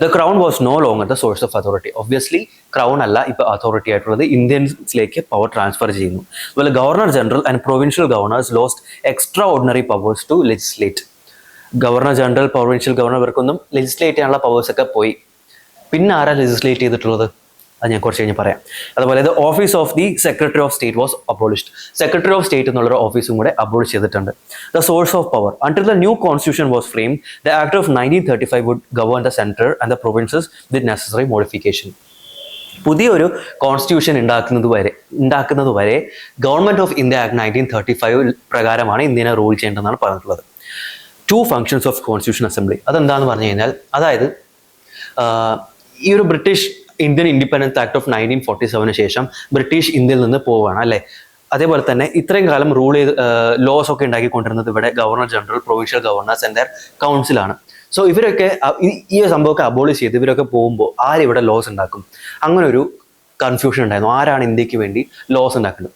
the crown was no longer the source of authority. Obviously crown അല്ല ഇപ്പോൾ അതോറിറ്റി ആയിട്ടുള്ളത്, ഇന്ത്യൻസിലേക്ക് പവർ ട്രാൻസ്ഫർ ചെയ്യുന്നു. അതുപോലെ governor general and provincial governors lost extraordinary powers to legislate. Governor general, provincial governor ഇവർക്കൊന്നും ലെജിസ്ലേറ്റ് ചെയ്യാനുള്ള പവേഴ്സൊക്കെ പോയി. പിന്നെ ആരാ ലെജിസ്ലേറ്റ് ചെയ്തിട്ടുള്ളത്? അത് ഞാൻ കുറച്ച് കഴിഞ്ഞ് പറയാം. അതുപോലെ the office of the secretary of state was abolished. Secretary of state എന്നുള്ളൊരു ഓഫീസും കൂടെ അബോളിഷ് ചെയ്തിട്ടുണ്ട്. The source of power, until the new constitution was frame, the act of 1935 would govern the centre and the provinces with necessary modification. പുതിയൊരു കോൺസ്റ്റിറ്റ്യൂഷൻ ഉണ്ടാക്കുന്നത് വരെ ഗവൺമെന്റ് ഓഫ് ഇന്ത്യ ആക്ട് 1935 പ്രകാരമാണ് ഇന്ത്യനെ റൂൾ ചെയ്യേണ്ടതെന്നാണ് പറഞ്ഞിട്ടുള്ളത്. 2 ഫങ്ഷൻസ് ഓഫ് കോൺസ്റ്റിറ്റ്യൂഷൻ അസംബ്ലി, അതെന്താന്ന് പറഞ്ഞു കഴിഞ്ഞാൽ, അതായത് ഈ ഒരു ഇന്ത്യൻ ഇൻഡിപെൻഡൻസ് ആക്ട് ഓഫ് 1947 ശേഷം ബ്രിട്ടീഷ് ഇന്ത്യയിൽ നിന്ന് പോവുകയാണ് അല്ലേ. അതേപോലെ തന്നെ ഇത്രയും കാലം റൂൾ ചെയ്ത് ലോസ് ഒക്കെ ഉണ്ടാക്കിക്കൊണ്ടിരുന്നത് ഇവിടെ governor general, provincial governors and their കൗൺസിലാണ്. സോ ഇവരൊക്കെ ഈ സംഭവമൊക്കെ അബോളിഷ് ചെയ്ത് ഇവരൊക്കെ പോകുമ്പോൾ ആരിവിടെ ലോസ് ഉണ്ടാക്കും? അങ്ങനെ ഒരു കൺഫ്യൂഷൻ ഉണ്ടായിരുന്നു. ആരാണ് ഇന്ത്യക്ക് വേണ്ടി ലോസ് ഉണ്ടാക്കുന്നത്?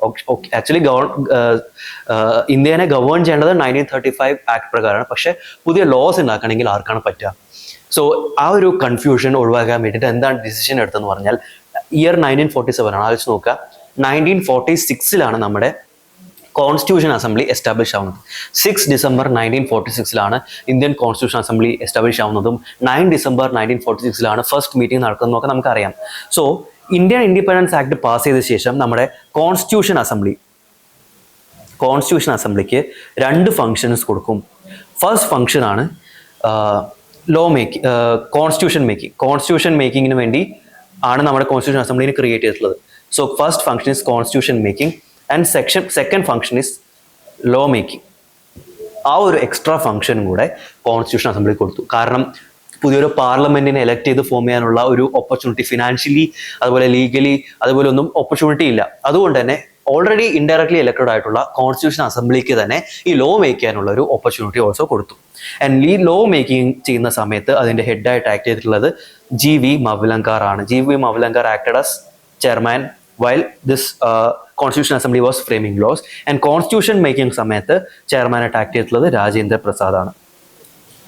ആക്ച്വലി ഇന്ത്യനെ ഗവേൺ ചെയ്യേണ്ടത് 1935 ആക്ട് പ്രകാരമാണ്. പക്ഷേ പുതിയ ലോസ് ഉണ്ടാക്കണമെങ്കിൽ ആർക്കാണ് പറ്റുക? സോ ആ ഒരു കൺഫ്യൂഷൻ ഒഴിവാക്കാൻ വേണ്ടിയിട്ട് എന്താണ് ഡിസിഷൻ എടുത്തതെന്ന് പറഞ്ഞാൽ, ഇയർ 1947 ആലോചിച്ച് നോക്കുക. 1946 നമ്മുടെ കോൺസ്റ്റിറ്റ്യൂഷൻ അസംബ്ലി എസ്റ്റാബ്ലിഷ് ആവുന്നത്. 6 December 1946 Indian constitution assembly establish ആവുന്നതും 9 ഡിസംബർ 1946 ഫസ്റ്റ് മീറ്റിംഗ് നടക്കുന്നതൊക്കെ നമുക്കറിയാം. So Indian independence act pass ചെയ്ത ശേഷം നമ്മുടെ കോൺസ്റ്റിറ്റ്യൂഷൻ അസംബ്ലിക്ക് 2 ഫങ്ഷൻസ് കൊടുക്കും. ഫസ്റ്റ് ഫങ്ഷനാണ് കോൺസ്റ്റിറ്റ്യൂഷൻ മേക്കിങ്ങിന് വേണ്ടി ആണ് നമ്മുടെ കോൺസ്റ്റിറ്റ്യൂഷൻ അസംബ്ലിനെ ക്രിയേറ്റ് ചെയ്തിട്ടുള്ളത്. So first function is constitution making and second function is law making. ആ ഒരു എക്സ്ട്രാ ഫങ്ഷനും കൂടെ കോൺസ്റ്റിറ്റ്യൂഷൻ അസംബ്ലി കൊടുത്തു. കാരണം പുതിയൊരു പാർലമെന്റിനെ എലക്ട് ചെയ്ത് ഫോം ചെയ്യാനുള്ള ഒരു ഓപ്പർച്യൂണിറ്റി ഫിനാൻഷ്യലി അതുപോലെ ലീഗലി അതുപോലെ ഒന്നും ഓപ്പർച്യൂണിറ്റി ഇല്ല. അതുകൊണ്ട് തന്നെ ഓൾറെഡി ഇൻഡയറക്ട്ലി എലക്റ്റഡ് ആയിട്ടുള്ള കോൺസ്റ്റിറ്റ്യൂഷൻ അസംബ്ലിക്ക് തന്നെ ഈ ലോ മേക്ക് ചെയ്യാനുള്ള ഒരു ഓപ്പർച്യൂണിറ്റി ഓൾസോ കൊടുത്തു. ആൻഡ് ഈ ലോ മേക്കിംഗ് ചെയ്യുന്ന സമയത്ത് അതിൻ്റെ ഹെഡായിട്ട് ആക്ട് ചെയ്തിട്ടുള്ളത് G.V. Mavlankar ആണ്. G.V. Mavlankar acted as chairman while this Constitution Assembly was framing laws. And constitution making സമയത്ത് ചെയർമാനായിട്ട് ആക്ട് ചെയ്തിട്ടുള്ളത് രാജേന്ദ്ര പ്രസാദ് ആണ്.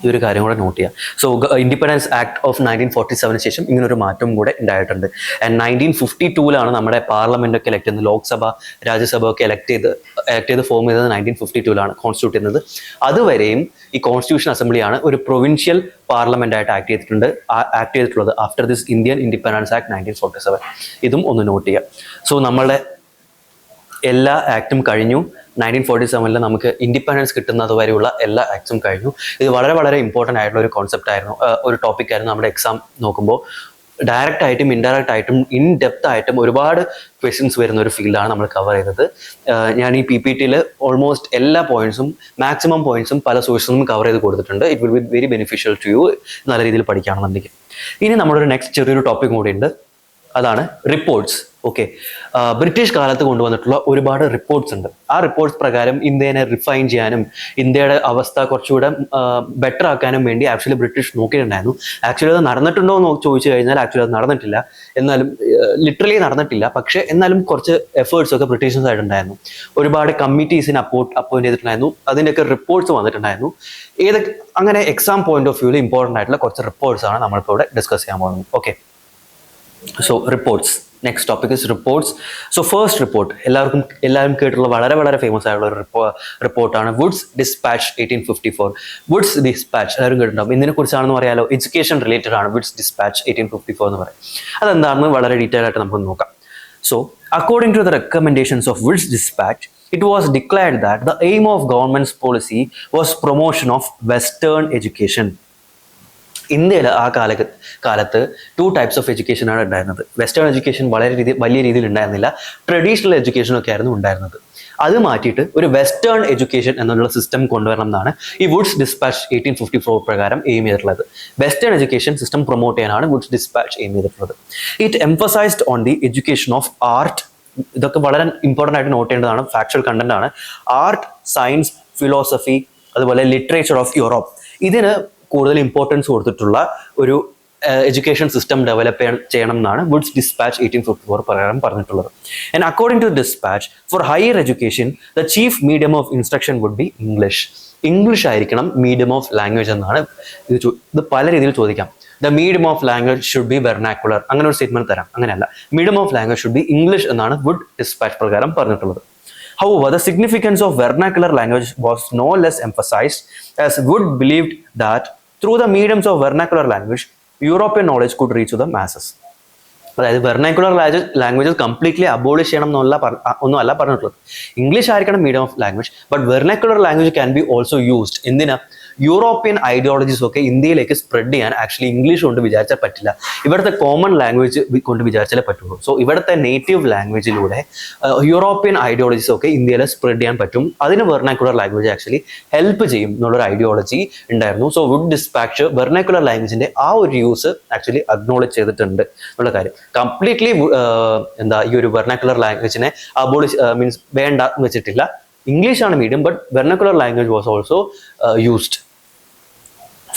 ഈ ഒരു കാര്യം കൂടെ നോട്ട് ചെയ്യാം. സോ ഇൻഡിപെൻഡൻസ് ആക്ട് ഓഫ് 1947 ശേഷം ഇങ്ങനൊരു മാറ്റം കൂടെ ഉണ്ടായിട്ടുണ്ട്. ആൻഡ് 1952 നമ്മുടെ പാർലമെന്റ് ഒക്കെ എലക്ട് ചെയ്യുന്നത്, ലോക്സഭ രാജ്യസഭ ഒക്കെ എലക്ട് ചെയ്ത് ഫോം ചെയ്തത് 1952 കോൺസ്റ്റിറ്റ്യൂട്ട് ചെയ്യുന്നത്. അതുവരെയും ഈ കോൺസ്റ്റിറ്റ്യൂഷൻ അസംബ്ലിയാണ് ഒരു പ്രൊവിൻഷ്യൽ പാർലമെന്റ് ആയിട്ട് ആക്ട് ചെയ്തിട്ടുള്ളത് after this Indian independence act 1947. ഇതും ഒന്ന് നോട്ട് ചെയ്യാം. സോ നമ്മളുടെ എല്ലാ ആക്ടും കഴിഞ്ഞു. 1947 നമുക്ക് ഇൻഡിപെൻഡൻസ് കിട്ടുന്നത് വരെയുള്ള എല്ലാ ആക്ട്സും കഴിഞ്ഞു. ഇത് വളരെ വളരെ ഇമ്പോർട്ടൻ്റ് ആയിട്ടുള്ള ഒരു കോൺസെപ്റ്റ് ആയിരുന്നു, ഒരു ടോപ്പിക് ആയിരുന്നു. നമ്മുടെ എക്സാം നോക്കുമ്പോൾ ഡയറക്റ്റ് ആയിട്ടും ഇൻഡയറക്റ്റ് ആയിട്ടും ഇൻ ഡെപ്ത് ആയിട്ടും ഒരുപാട് ക്വസ്റ്റ്യൻസ് വരുന്ന ഒരു ഫീൽഡാണ് നമ്മൾ കവർ ചെയ്തത്. ഞാൻ ഈ PPT ഓൾമോസ്റ്റ് എല്ലാ പോയിന്റ്സും മാക്സിമം പോയിന്റ്സും പല സോഴ്സിലും കവർ ചെയ്ത് കൊടുത്തിട്ടുണ്ട്. It will be very beneficial to you നല്ല രീതിയിൽ പഠിക്കുകയാണെന്നുണ്ടെങ്കിൽ. ഇനി നമ്മുടെ ഒരു നെക്സ്റ്റ് ചെറിയൊരു ടോപ്പിക് കൂടി ഉണ്ട്, അതാണ് റിപ്പോർട്ട്സ്. ഓക്കെ, ബ്രിട്ടീഷ് കാലത്ത് കൊണ്ടുവന്നിട്ടുള്ള ഒരുപാട് റിപ്പോർട്ട്സ് ഉണ്ട്. ആ റിപ്പോർട്ട്സ് പ്രകാരം ഇന്ത്യനെ റിഫൈൻ ചെയ്യാനും ഇന്ത്യയുടെ അവസ്ഥ കുറച്ചുകൂടെ ബെറ്റർ ആക്കാനും വേണ്ടി ആക്ച്വലി ബ്രിട്ടീഷ് നോക്കിയിട്ടുണ്ടായിരുന്നു. ആക്ച്വലി അത് നടന്നിട്ടുണ്ടോ എന്ന് ചോദിച്ചു കഴിഞ്ഞാൽ ആക്ച്വലി അത് നടന്നിട്ടില്ല. എന്നാലും ലിറ്ററലി നടന്നിട്ടില്ല, പക്ഷേ എന്നാലും കുറച്ച് എഫേർട്സ് ഒക്കെ ബ്രിട്ടീഷ് ആയിട്ടുണ്ടായിരുന്നു. ഒരുപാട് കമ്മിറ്റീസിന് അപ്പോയിന്റ് ചെയ്തിട്ടുണ്ടായിരുന്നു. അതിൻ്റെയൊക്കെ റിപ്പോർട്ട്സ് വന്നിട്ടുണ്ടായിരുന്നു. അങ്ങനെ എക്സാം പോയിന്റ് ഓഫ് വ്യൂവിൽ ഇമ്പോർട്ടൻ്റ് ആയിട്ടുള്ള കുറച്ച് റിപ്പോർട്ട്സ് ആണ് നമ്മളിപ്പോൾ ഇവിടെ ഡിസ്കസ് ചെയ്യാൻ പോകുന്നത്. Okay, so reports. Next topic is reports. So first report എല്ലാവരും കേട്ടിട്ടുള്ള വളരെ വളരെ ഫേമസ് ആയിട്ടുള്ള ഒരു റിപ്പോർട്ടാണ് വുഡ്സ് ഡിസ്പാച്ച് 1854. വുഡ്സ് ഡിസ്പാച്ച് എല്ലാവരും കേട്ടിട്ടുണ്ടാവും. ഇതിനെ കുറിച്ചാണെന്ന് പറയാലോ, എഡ്യൂക്കേഷൻ റിലേറ്റഡ് ആണ് വുഡ്സ് ഡിസ്പാച്ച് 1854 എന്ന് പറയും. അതെന്താണെന്ന് വളരെ ഡീറ്റെയിൽ ആയിട്ട് നമുക്ക് നോക്കാം. So according to the recommendations of Wood's dispatch, it was declared that the aim of government's policy was promotion of Western education. ഇന്ത്യയിൽ ആ കാലത്ത് 2 types ഓഫ് എഡ്യൂക്കേഷൻ ആണ് ഉണ്ടായിരുന്നത്. വെസ്റ്റേൺ എഡ്യൂക്കേഷൻ വലിയ രീതിയിൽ ഉണ്ടായിരുന്നില്ല, ട്രഡീഷണൽ എഡ്യൂക്കേഷൻ ഒക്കെ ആയിരുന്നു ഉണ്ടായിരുന്നത്. അത് മാറ്റിയിട്ട് ഒരു വെസ്റ്റേൺ എഡ്യൂക്കേഷൻ എന്നുള്ള സിസ്റ്റം കൊണ്ടുവരണം എന്നാണ് ഈ വുഡ്സ് ഡിസ്പാച്ച് 1854 പ്രകാരം എയിം ചെയ്തിട്ടുള്ളത്. വെസ്റ്റേൺ എഡ്യൂക്കേഷൻ സിസ്റ്റം പ്രൊമോട്ട് ചെയ്യാനാണ് വുഡ്സ് ഡിസ്പാച്ച് എയിം ചെയ്തിട്ടുള്ളത്. It emphasised on the education of art. ഇതൊക്കെ വളരെ ഇമ്പോർട്ടൻ്റ് ആയിട്ട് നോട്ട് ചെയ്യേണ്ടതാണ്, ഫാക്ച്വൽ കണ്ടന്റ് ആണ്. ആർട്ട്, സയൻസ്, ഫിലോസഫി, അതുപോലെ ലിറ്ററേച്ചർ ഓഫ് യൂറോപ്പ്, ഇതിന് കൂടുതൽ ഇമ്പോർട്ടൻസ് കൊടുത്തിട്ടുള്ള ഒരു എഡ്യൂക്കേഷൻ സിസ്റ്റം ഡെവലപ്പ് ചെയ്യണം എന്നാണ് വുഡ്സ് ഡിസ്പാച്ച് 1854 പ്രകാരം പറഞ്ഞിട്ടുള്ളത്. And according to dispatch, for higher education the chief medium of instruction would be English. English ആയിരിക്കണം മീഡിയം ഓഫ് ലാംഗ്വേജ് എന്നാണ്. ഇത് പല രീതിയിൽ ചോദിക്കാം. The medium of language should be vernacular, അങ്ങനെ ഒരു സ്റ്റേറ്റ്മെന്റ് തരാം. അങ്ങനെയല്ല, medium of language should be English എന്നാണ് വുഡ് ഡിസ്പാച്ച് പ്രകാരം പറഞ്ഞിട്ടുള്ളത്. However, the significance of vernacular language was no less emphasized, as Wood believed that through the mediums of vernacular language, European knowledge could reach to the masses. അതായത് വെർനാക്കുലർ ലാംഗ്വേജസ് കംപ്ലീറ്റ്ലി അബോളിഷ് ചെയ്യണം ഒന്നും അല്ല പറഞ്ഞിട്ടുള്ളത്. ഇംഗ്ലീഷ് ആയിരിക്കണം medium of language, but vernacular language can be also used. എന്തിനാ? യൂറോപ്യൻ ഐഡിയോളജീസ് ഒക്കെ ഇന്ത്യയിലേക്ക് സ്പ്രെഡ് ചെയ്യാൻ ആക്ച്വലി ഇംഗ്ലീഷ് കൊണ്ട് വിചാരിച്ചാൽ പറ്റില്ല, ഇവിടുത്തെ കോമൺ ലാംഗ്വേജ് കൊണ്ട് വിചാരിച്ചാലേ പറ്റുള്ളൂ. സോ ഇവിടുത്തെ നേറ്റീവ് ലാംഗ്വേജിലൂടെ യൂറോപ്യൻ ഐഡിയോളജീസ് ഒക്കെ ഇന്ത്യയിൽ സ്പ്രെഡ് ചെയ്യാൻ പറ്റും. അതിന് വെർനാക്കുലർ ലാംഗ്വേജ് ആക്ച്വലി ഹെൽപ്പ് ചെയ്യും എന്നുള്ളൊരു ഐഡിയോളജി ഉണ്ടായിരുന്നു. സോ വുഡ് ഡിസ്പാച്ച് വെർനാക്കുലർ ലാംഗ്വേജിന്റെ ആ ഒരു യൂസ് ആക്ച്വലി അക്നോളജ് ചെയ്തിട്ടുണ്ട് എന്നുള്ള കാര്യം. കംപ്ലീറ്റ്ലി ഈ ഒരു വെർനാക്കുലർ ലാംഗ്വേജിനെ മീൻസ് വേണ്ട എന്ന് വെച്ചിട്ടില്ല. ഇംഗ്ലീഷ് ആണ് medium, but vernacular language was also used.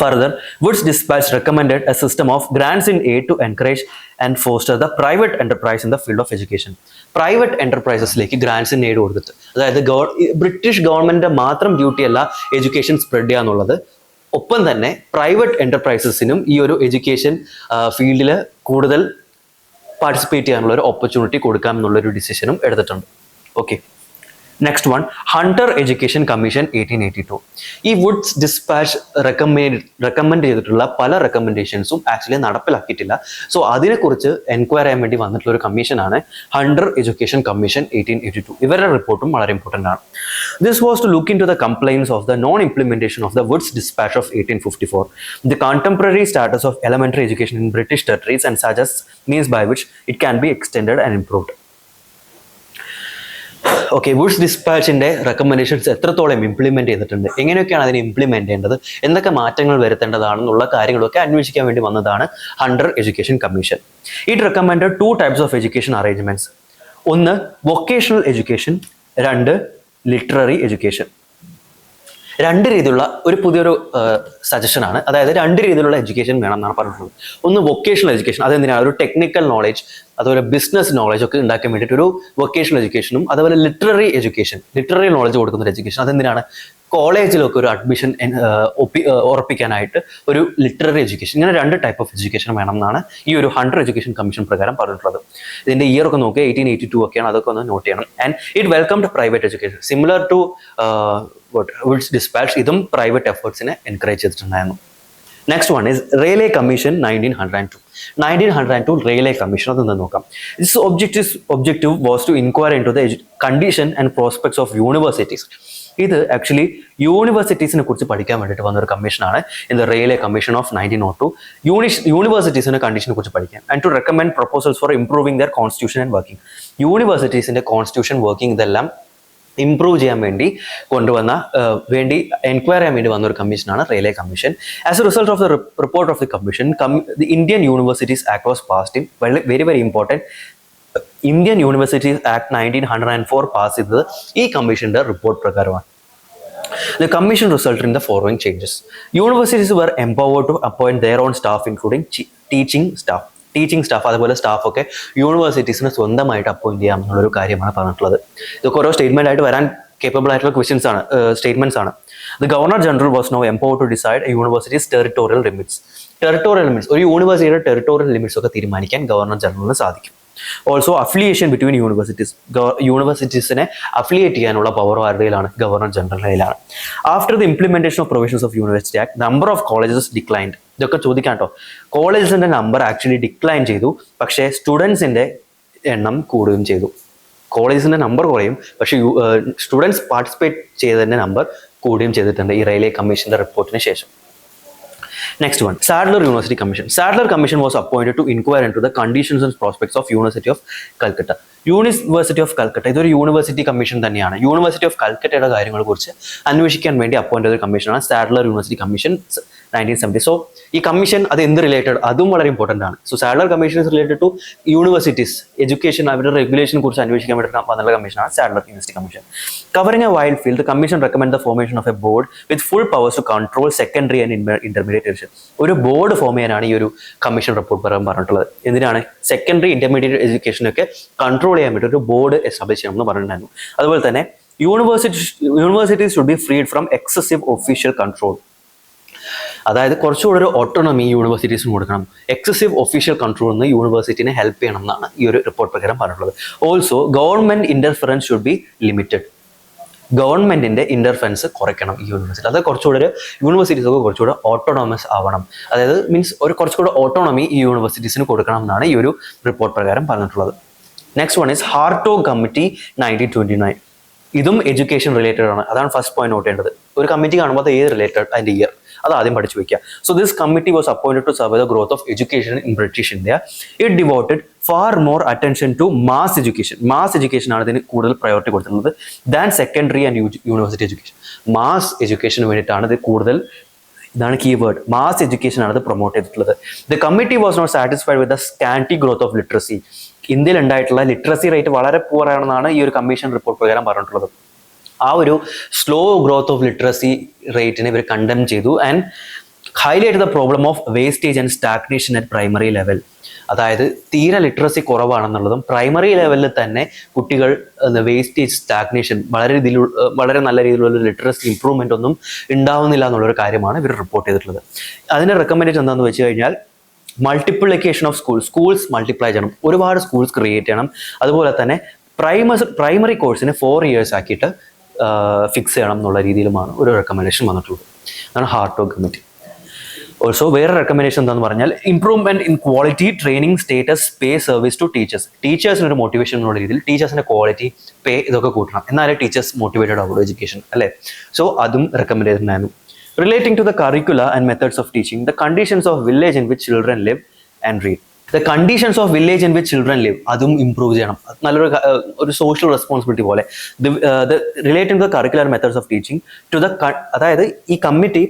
Further, Wood's dispatch recommended a system of grants in aid to encourage and foster the private enterprise in the field of education. Private enterprisesലേക്ക് grants in aid കൊടുത്തിട്ട്, അതായത് ബ്രിട്ടീഷ് ഗവൺമെന്റിന്റെ മാത്രം ഡ്യൂട്ടി അല്ല എഡ്യൂക്കേഷൻ സ്പ്രെഡ് ചെയ്യുക എന്നുള്ളത്, ഒപ്പം തന്നെ പ്രൈവറ്റ് എന്റർപ്രൈസസിനും ഈ ഒരു എഡ്യൂക്കേഷൻ ഫീൽഡിൽ കൂടുതൽ പാർട്ടിസിപ്പേറ്റ് ചെയ്യാനുള്ള ഒരു ഓപ്പർച്യൂണിറ്റി കൊടുക്കാം എന്നുള്ളൊരു ഡിസിഷനും എടുത്തിട്ടുണ്ട്. Okay, next one, Hunter education commission 1882. ഈ വുഡ്സ് ഡിസ്പാച്ച് റെക്കമെൻഡ് ചെയ്തിട്ടുള്ള പല റെക്കമെൻഡേഷൻസും ആക്ച്വലി നടപ്പിലാക്കിയിട്ടില്ല. സോ അതിനെക്കുറിച്ച് എൻക്വയർ ചെയ്യാൻ വേണ്ടി വന്നിട്ടുള്ള ഒരു കമ്മീഷനാണ് ഹണ്ടർ എഡ്യൂക്കേഷൻ കമ്മീഷൻ 1882. ഇവരുടെ റിപ്പോർട്ടും വളരെ ഇമ്പോർട്ടൻ്റ് ആണ്. This was to look into the compliance of the non implementation of the Wood's dispatch of 1854, the contemporary status of elementary education in British territories, and suggests means by which it can be extended and improved. Okay, Wood's ഡിസ്പാച്ചിന്റെ റെക്കമെൻഡേഷൻസ് എത്രത്തോളം ഇംപ്ലിമെന്റ് ചെയ്തിട്ടുണ്ട്, എങ്ങനെയൊക്കെയാണ് അതിനെ ഇംപ്ലിമെന്റ് ചെയ്യേണ്ടത്, എന്തൊക്കെ മാറ്റങ്ങൾ വരുത്തേണ്ടതാണെന്നുള്ള കാര്യങ്ങളൊക്കെ അന്വേഷിക്കാൻ വേണ്ടി വന്നതാണ് Hunter education commission. It recommended 2 types of education arrangements. ഒന്ന് വൊക്കേഷണൽ എഡ്യൂക്കേഷൻ, 2 ലിറ്റററി എഡ്യൂക്കേഷൻ. 2 രീതിയിലുള്ള ഒരു പുതിയൊരു സജഷൻ ആണ്. അതായത് 2 രീതിയിലുള്ള എഡ്യൂക്കേഷൻ വേണം എന്നാണ് പറഞ്ഞിട്ടുള്ളത്. ഒന്ന് വൊക്കേഷണൽ എഡ്യൂക്കേഷൻ, അതെന്തിനാണ്? ഒരു ടെക്നിക്കൽ നോളേജ്, അതുപോലെ ബിസിനസ് നോളജ് ഒക്കെ ഉണ്ടാക്കാൻ വേണ്ടിയിട്ട് ഒരു വൊക്കേഷണൽ എഡ്യൂക്കേഷനും അതുപോലെ ലിറ്റററി നോളജ് കൊടുക്കുന്ന ഒരു എഡ്യൂക്കേഷൻ. അതെന്തിനാണ്? കോളേജിലൊക്കെ ഒരു അഡ്മിഷൻ ഉറപ്പിക്കാനായിട്ട് ഒരു ലിറ്റററി എഡ്യൂക്കേഷൻ. ഇങ്ങനെ 2 ടൈപ്പ് ഓഫ് എഡ്യൂക്കേഷൻ വേണം എന്നാണ് ഈ ഒരു ഹണ്ടർ എഡ്യൂക്കേഷൻ കമ്മീഷൻ പ്രകാരം പറഞ്ഞിട്ടുള്ളത്. ഇതിന്റെ ഇയർ ഒക്കെ നോക്കുക 1882 ഒക്കെയാണ്, അതൊക്കെ ഒന്ന് നോട്ട് ചെയ്യണം. And it welcomed private education similar to Wood's dispatch. ഇതും പ്രൈവറ്റ് എഫേർട്സിനെ എൻകറേജ് ചെയ്തിട്ടുണ്ടായിരുന്നു. Next one is railway commission 1902 railway commission. അതൊന്ന് നോക്കാം. This objective was to inquire into the condition and prospects of universities. ഇത് ആക്ച്വലി യൂണിവേഴ്സിറ്റീസിനെ കുറിച്ച് പഠിക്കാൻ വേണ്ടിയിട്ട് വന്നൊരു കമ്മീഷനാണ് in the railway commission of 1902. യൂണിവേഴ്സിറ്റീസിന്റെ കണ്ടീഷനെ കുറിച്ച് പഠിക്കാൻ and to recommend proposals for improving their constitution and working. യൂണിവേഴ്സിറ്റീസിന്റെ constitution working ഇതെല്ലാം ഇംപ്രൂവ് ചെയ്യാൻ വേണ്ടി എൻക്വയർ ചെയ്യാൻ വേണ്ടി വന്ന ഒരു കമ്മീഷനാണ് railway commission. As a result of the report of the commission, the Indian universities act was passed in very very important. Indian universities act 1904 pass ചെയ്തത് ഈ കമ്മീഷന്റെ റിപ്പോർട്ട് പ്രകാരമാണ്. The commission resulted in the following changes. Universities were empowered to appoint their own staff, including teaching staff. അതുപോലെ സ്റ്റാഫ് ഒക്കെ യൂണിവേഴ്സിറ്റീസിന് സ്വന്തമായിട്ട് അപ്പോയിന്റ് ചെയ്യാം എന്നുള്ളൊരു കാര്യമാണ് പറഞ്ഞിട്ടുള്ളത്. ഇതൊക്കെ ഓരോ സ്റ്റേറ്റ്മെന്റ് ആയിട്ട് വരാൻ കേപ്പബിൾ ആയിട്ടുള്ള സ്റ്റേറ്റ്മെന്റ്സ് ആണ്. The Governor General was now empowered to decide a university's territorial limits. ഒരു യൂണിവേഴ്സിറ്റിയുടെ ടെറിട്ടോറിയൽ ലിമിറ്റ്സ് ഒക്കെ തീരുമാനിക്കാൻ ഗവർണർ ജനറലിന് സാധിക്കും. ഓൾസോ അഫിലിയേഷൻ ബിറ്റ്വീൻ യൂണിവേഴ്സിറ്റീസിനെ അഫിലിയേറ്റ് ചെയ്യാനുള്ള പവർ ആരുടെയിലാണ്? ഗവർണർ ജനറലിലാണ്. After the implementation of provisions of university act, number of colleges declined. ഇതൊക്കെ ചോദിക്കാം കേട്ടോ. കോളേജസിന്റെ നമ്പർ ആക്ച്വലി ഡിക്ലൈൻ ചെയ്തു, പക്ഷേ സ്റ്റുഡൻസിന്റെ എണ്ണം കൂടുകയും ചെയ്തു. കോളേജസിന്റെ നമ്പർ കുറയും, പക്ഷേ സ്റ്റുഡൻസ് പാർട്ടിസിപ്പേറ്റ് ചെയ്തതിന്റെ നമ്പർ കൂടുകയും ചെയ്തിട്ടുണ്ട് ഈ റെയിൽവേ കമ്മീഷന്റെ റിപ്പോർട്ടിന് ശേഷം. Next one, Sadler University Commission. Sadler Commission was appointed to inquire into the conditions and prospects of University of Calcutta. University of Calcutta ഇതൊരു യൂണിവേഴ്സിറ്റി കമ്മീഷൻ തന്നെയാണ്. യൂണിവേഴ്സിറ്റി ഓഫ് കൽക്കട്ടയുടെ കാര്യങ്ങളെ കുറിച്ച് അന്വേഷിക്കാൻ വേണ്ടി അപ്പോയിന്റ് ചെയ്ത ഒരു കമ്മീഷനാണ് സാഡ്ലർ യൂണിവേഴ്സിറ്റി കമ്മീഷൻ 1970. സോ ഈ കമ്മീഷൻ അത് എന്ത് റിലേറ്റഡ്, അതും വളരെ ഇമ്പോർട്ടൻ്റ് ആണ്. So Sadler commission is related to universities education, അവരുടെ റെഗുലേഷനെ കുറിച്ച് അന്വേഷിക്കാൻ വേണ്ടി വന്നുള്ള കമ്മീഷനാണ് Sadler university commission. Covering a wide field, the commission recommend the formation of a board with full powers to control secondary and intermediate education. ഒരു ബോർഡ് ഫോം ചെയ്യാനാണ് ഈ ഒരു കമ്മീഷൻ റിപ്പോർട്ട് പ്രകാരം പറഞ്ഞിട്ടുള്ളത്. എന്തിനാണ്? സെക്കൻഡറി ഇന്റർമീഡിയറ്റ് എഡ്യൂക്കേഷനൊക്കെ കൺട്രോൾ ചെയ്യാൻ വേണ്ടി ഒരു ബോർഡ് എസ്റ്റാബ്ലിഷ് ചെയ്യണമെന്ന് പറഞ്ഞിട്ടുണ്ടായിരുന്നു. അതുപോലെ തന്നെ universities should be freed from excessive official control. അതായത് കുറച്ചുകൂടെ ഒരു ഓട്ടോണമി യൂണിവേഴ്സിറ്റീസിന് കൊടുക്കണം. എക്സസീവ് ഒഫീഷ്യൽ കൺട്രോൾ നിന്ന് യൂണിവേഴ്സിറ്റിനെ ഹെൽപ്പ് ചെയ്യണം എന്നാണ് ഈ ഒരു റിപ്പോർട്ട് പ്രകാരം പറഞ്ഞിട്ടുള്ളത്. Also government interference should be limited. ഗവൺമെന്റിന്റെ ഇന്റർഫറൻസ് കുറയ്ക്കണം ഈ യൂണിവേഴ്സിറ്റി. അത് കുറച്ചുകൂടെ യൂണിവേഴ്സിറ്റീസ് ഒക്കെ കുറച്ചുകൂടെ ഓട്ടോണോമസ് ആവണം. അതായത് മീൻസ് ഒരു കുറച്ചുകൂടെ ഓട്ടോണമി ഈ യൂണിവേഴ്സിറ്റീസിന് കൊടുക്കണം എന്നാണ് ഈ ഒരു റിപ്പോർട്ട് പ്രകാരം പറഞ്ഞിട്ടുള്ളത്. Next one is Hartog committee 1929. ഇതും എഡ്യൂക്കേഷൻ റിലേറ്റഡ് ആണ്. അതാണ് ഫസ്റ്റ് പോയിന്റ് നോട്ട് ചെയ്യേണ്ടത്. ഒരു കമ്മിറ്റി കാണുമ്പോൾ അത് ഏത് റിലേറ്റഡ്, അതിന്റെ ഇയർ അത് ആദ്യം പഠിച്ചു വെക്കുക. So this committee was appointed to survey the growth of education in British India. It devoted far more attention to mass education. Mass education ആണ് ഇതിന് കൂടുതൽ പ്രയോറിറ്റി കൊടുത്തിട്ടുള്ളത് than secondary and university education. Mass എഡ്യൂക്കേഷന് വേണ്ടിയിട്ടാണ് ഇത് കൂടുതൽ, ഇതാണ് കീവേഡ്, മാസ് എഡ്യൂക്കേഷൻ ആണ് ഇത് പ്രൊമോട്ട് ചെയ്തിട്ടുള്ളത്. The committee was not satisfied with the scanty growth of literacy. ഇന്ത്യയിൽ ഉണ്ടായിട്ടുള്ള ലിറ്ററസി റേറ്റ് വളരെ പൂർ ആണെന്നാണ് ഈ ഒരു കമ്മീഷൻ റിപ്പോർട്ട് പ്രകാരം പറഞ്ഞിട്ടുള്ളത്. ആ ഒരു സ്ലോ ഗ്രോത്ത് ഓഫ് ലിറ്ററസി റേറ്റിനെ ഇവർ കണ്ടം ചെയ്തു and highlight the problem of wastage and stagnation at primary level. അതായത് തീരെ ലിറ്ററസി കുറവാണെന്നുള്ളതും പ്രൈമറി ലെവലിൽ തന്നെ കുട്ടികൾ വേസ്റ്റേജ്, സ്റ്റാഗ്നേഷൻ, വളരെ നല്ല രീതിയിലുള്ള ലിറ്ററസി ഇംപ്രൂവ്മെന്റ് ഒന്നും ഉണ്ടാവുന്നില്ല എന്നുള്ളൊരു കാര്യമാണ് ഇവർ റിപ്പോർട്ട് ചെയ്തിട്ടുള്ളത്. അതിനെ റെക്കമെൻഡേഷൻ എന്താണെന്ന് വെച്ച് കഴിഞ്ഞാൽ മൾട്ടിപ്ലിക്കേഷൻ ഓഫ് സ്കൂൾസ് മൾട്ടിപ്ലൈ ചെയ്യണം, ഒരുപാട് സ്കൂൾസ് ക്രിയേറ്റ് ചെയ്യണം. അതുപോലെ തന്നെ പ്രൈമറി കോഴ്സിനെ 4 years ആക്കിയിട്ട് ഫിക്സ് ചെയ്യണം എന്നുള്ള രീതിയിലുമാണ് ഒരു റെക്കമെൻഡേഷൻ വന്നിട്ടുള്ളത്. അതാണ് ഹാർട്ടോഗ് കമ്മിറ്റി. ഓൾസോ വേറെ റെക്കമെൻഡേഷൻ എന്താണെന്ന് പറഞ്ഞാൽ improvement in quality, training, status, pay, service to teachers. ടീച്ചേഴ്സിനൊരു മോട്ടിവേഷൻ എന്നുള്ള രീതിയിൽ ടീച്ചേഴ്സിന്റെ ക്വാളിറ്റി, പേ ഇതൊക്കെ കൂട്ടണം, എന്നാലേ ടീച്ചേഴ്സ് മോട്ടിവേറ്റഡ് ആവുള്ളൂ എഡ്യൂക്കേഷൻ അല്ലേ. സോ അതും റെക്കമെൻഡ് ചെയ്തിട്ടുണ്ടായിരുന്നു. Relating to the curricula and methods of teaching, the conditions of village in which children live and read. The conditions of village in which children live, അതും ഇംപ്രൂവ് ചെയ്യണം. നല്ലൊരു സോഷ്യൽ റെസ്പോൺസിബിലിറ്റി പോലെ. Relating to the curricular methods of teaching to the, അതായത് ഈ കമ്മിറ്റി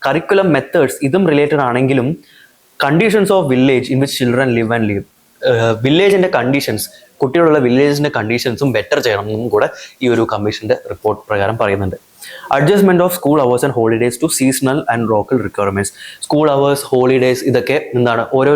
കറിക്കുലം മെത്തേഡ്സ് ഇതും റിലേറ്റഡ് ആണെങ്കിലും conditions of village in which children live and leave, വില്ലേജിന്റെ കണ്ടീഷൻസ്, കുട്ടികളുള്ള വില്ലേജിന്റെ കണ്ടീഷൻസും ബെറ്റർ ചെയ്യണം എന്നും കൂടെ ഈ ഒരു കമ്മീഷന്റെ റിപ്പോർട്ട് പ്രകാരം പറയുന്നുണ്ട്. Adjustment of school hours and holidays to seasonal and local requirements. School hours, holidays ഇതൊക്കെ എന്താണ് ഓരോ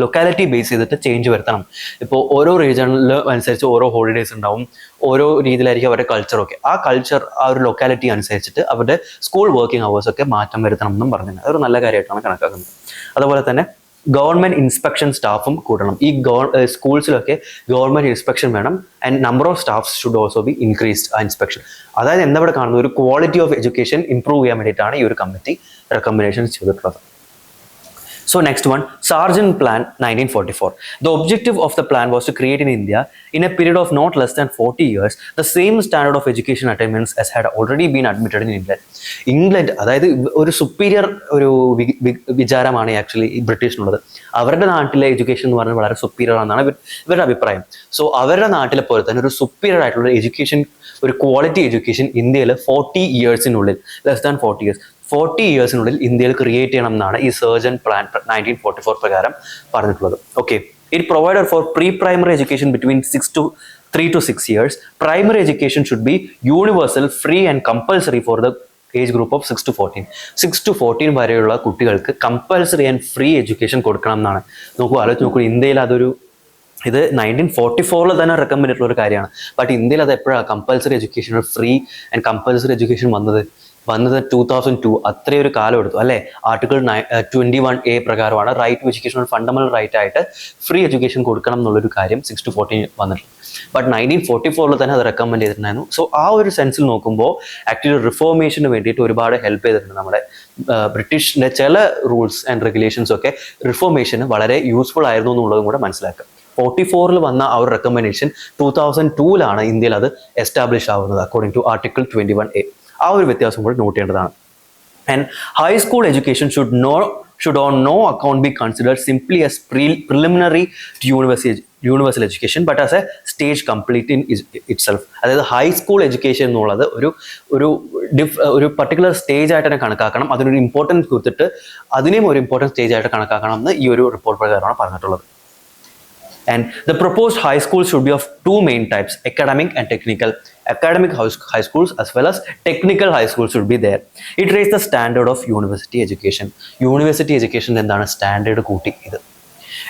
ലൊക്കാലിറ്റി ബേസ് ചെയ്തിട്ട് ചേഞ്ച് വരുത്തണം. ഇപ്പോൾ ഓരോ റീജിയണിൽ അനുസരിച്ച് ഓരോ ഹോളിഡേസ് ഉണ്ടാവും, ഓരോ രീതിയിലായിരിക്കും അവരുടെ കൾച്ചറൊക്കെ. ആ കൾച്ചർ, ആ ഒരു ലൊക്കാലിറ്റി അനുസരിച്ചിട്ട് അവരുടെ സ്കൂൾ വർക്കിംഗ് അവേഴ്സ് ഒക്കെ മാറ്റം വരുത്തണം എന്നും പറഞ്ഞിട്ടുണ്ട്. അതൊരു നല്ല കാര്യമായിട്ടാണ് കണക്കാക്കുന്നത്. അതുപോലെ തന്നെ ഗവൺമെന്റ് ഇൻസ്പെക്ഷൻ സ്റ്റാഫും കൂടണം. ഈ സ്കൂൾസിലൊക്കെ ഗവൺമെന്റ് ഇൻസ്പെക്ഷൻ വേണം. And number of staffs should also be increased. ആ ഇൻസ്പെക്ഷൻ അതായത് എന്താ ഇവിടെ കാണുന്നത്, ഒരു ക്വാളിറ്റി ഓഫ് എഡ്യൂക്കേഷൻ ഇംപ്രൂവ് ചെയ്യാൻ വേണ്ടിയിട്ടാണ് ഈ ഒരു കമ്മിറ്റി റെക്കമെൻഡേഷൻസ് ചെയ്തിട്ടുള്ളത്. So next one, Sargent Plan 1944. The objective of the plan was to create in India, in a period of not less than 40 years, the same standard of education attainments as had already been admitted in England. England അതായത് ഒരു സുപ്പീരിയർ ഒരു വിചാരമാണ് ആക്ച്വലി ഈ ബ്രിട്ടീഷിനുള്ളത്. അവരുടെ നാട്ടിലെ എഡ്യൂക്കേഷൻ എന്ന് പറഞ്ഞാൽ വളരെ സുപ്പീരിയർ ആണെന്നാണ് ഇവരുടെ അഭിപ്രായം. സോ അവരുടെ നാട്ടിലെ പോലെ തന്നെ ഒരു സുപ്പീരിയർ ആയിട്ടുള്ള എഡ്യൂക്കേഷൻ, ഒരു ക്വാളിറ്റി എഡ്യൂക്കേഷൻ ഇന്ത്യയിൽ 40 ഇയേഴ്സിനുള്ളിൽ, ലെസ് ദാൻ 40 ഇയേഴ്സിനുള്ളിൽ ഇന്ത്യയിൽ ക്രിയേറ്റ് ചെയ്യണം എന്നാണ് ഈ സർജൻ പ്ലാൻ 1944 പ്രകാരം പറഞ്ഞിട്ടുള്ളത്. Okay, it provided four pre primary education between 3 to 6 years. Primary education should be universal, free and compulsory for the age group of 6 to 14. 6 to 14 വരെയുള്ള കുട്ടികൾക്ക് കമ്പൽസറി ആൻഡ് ഫ്രീ എഡ്യൂക്കേഷൻ കൊടുക്കണം എന്നാണ്. ആലോചിച്ച് നോക്കൂ, ഇന്ത്യയിൽ ഇത് 1944 തന്നെ റെക്കമെൻഡ് ചെയ്തിട്ടുള്ള ഒരു കാര്യമാണ്. ബട്ട് ഇന്ത്യയിൽ അത് എപ്പോഴാണ് compulsory education, free and compulsory education വന്നത് 2002. അത്രയൊരു കാലം എടുത്തു അല്ലേ. ആർട്ടിക്കിൾ 21A പ്രകാരമാണ് right to education fundamental right ആയിട്ട് ഫ്രീ എഡ്യൂക്കേഷൻ കൊടുക്കണം എന്നുള്ളൊരു കാര്യം 6 to 14 വന്നിട്ടുണ്ട്. ബട്ട് 1944 തന്നെ അത് റെക്കമെൻഡ് ചെയ്തിട്ടുണ്ടായിരുന്നു. സോ ആ ഒരു സെൻസിൽ നോക്കുമ്പോൾ ആക്ച്വലി റിഫോർമേഷന് വേണ്ടിയിട്ട് ഒരുപാട് ഹെൽപ്പ് ചെയ്തിട്ടുണ്ട്. നമ്മുടെ ബ്രിട്ടീഷിന്റെ ചില റൂൾസ് ആൻഡ് റെഗുലേഷൻസ് ഒക്കെ റിഫോർമേഷന് വളരെ യൂസ്ഫുൾ ആയിരുന്നു എന്നുള്ളതും കൂടെ മനസ്സിലാക്കുക. 44 വന്ന ആ ഒരു റെക്കമെൻഡേഷൻ 2002 ഇന്ത്യയിൽ അത് എസ്റ്റാബ്ലിഷ് ആവുന്നത് അക്കോർഡിംഗ് ടു ആർട്ടിക്കിൾ 21A. ആ ഒരു വ്യത്യാസം കൂടി നോട്ട് ചെയ്യേണ്ടതാണ്. And high school education should on no account be considered simply as preliminary to universal education but as a stage complete in itself. അതായത് ഹൈസ്കൂൾ എഡ്യൂക്കേഷൻ എന്നുള്ളത് ഒരു പർട്ടിക്കുലർ സ്റ്റേജ് ആയിട്ട് തന്നെ കണക്കാക്കണം. അതിനൊരു ഇമ്പോർട്ടൻസ് കൊടുത്തിട്ട് അതിനെയും ഒരു ഇമ്പോർട്ടൻറ്റ് സ്റ്റേജ് ആയിട്ട് കണക്കാക്കണം എന്ന് ഈ ഒരു റിപ്പോർട്ട് പ്രകാരമാണ് പറഞ്ഞിട്ടുള്ളത്. And the proposed high schools should be of two main types, academic and technical. Academic high schools as well as technical high schools should be there. It raised the standard of university education. University education എന്താണ് സ്റ്റാൻഡേർഡ് കൂട്ടി ഇത്.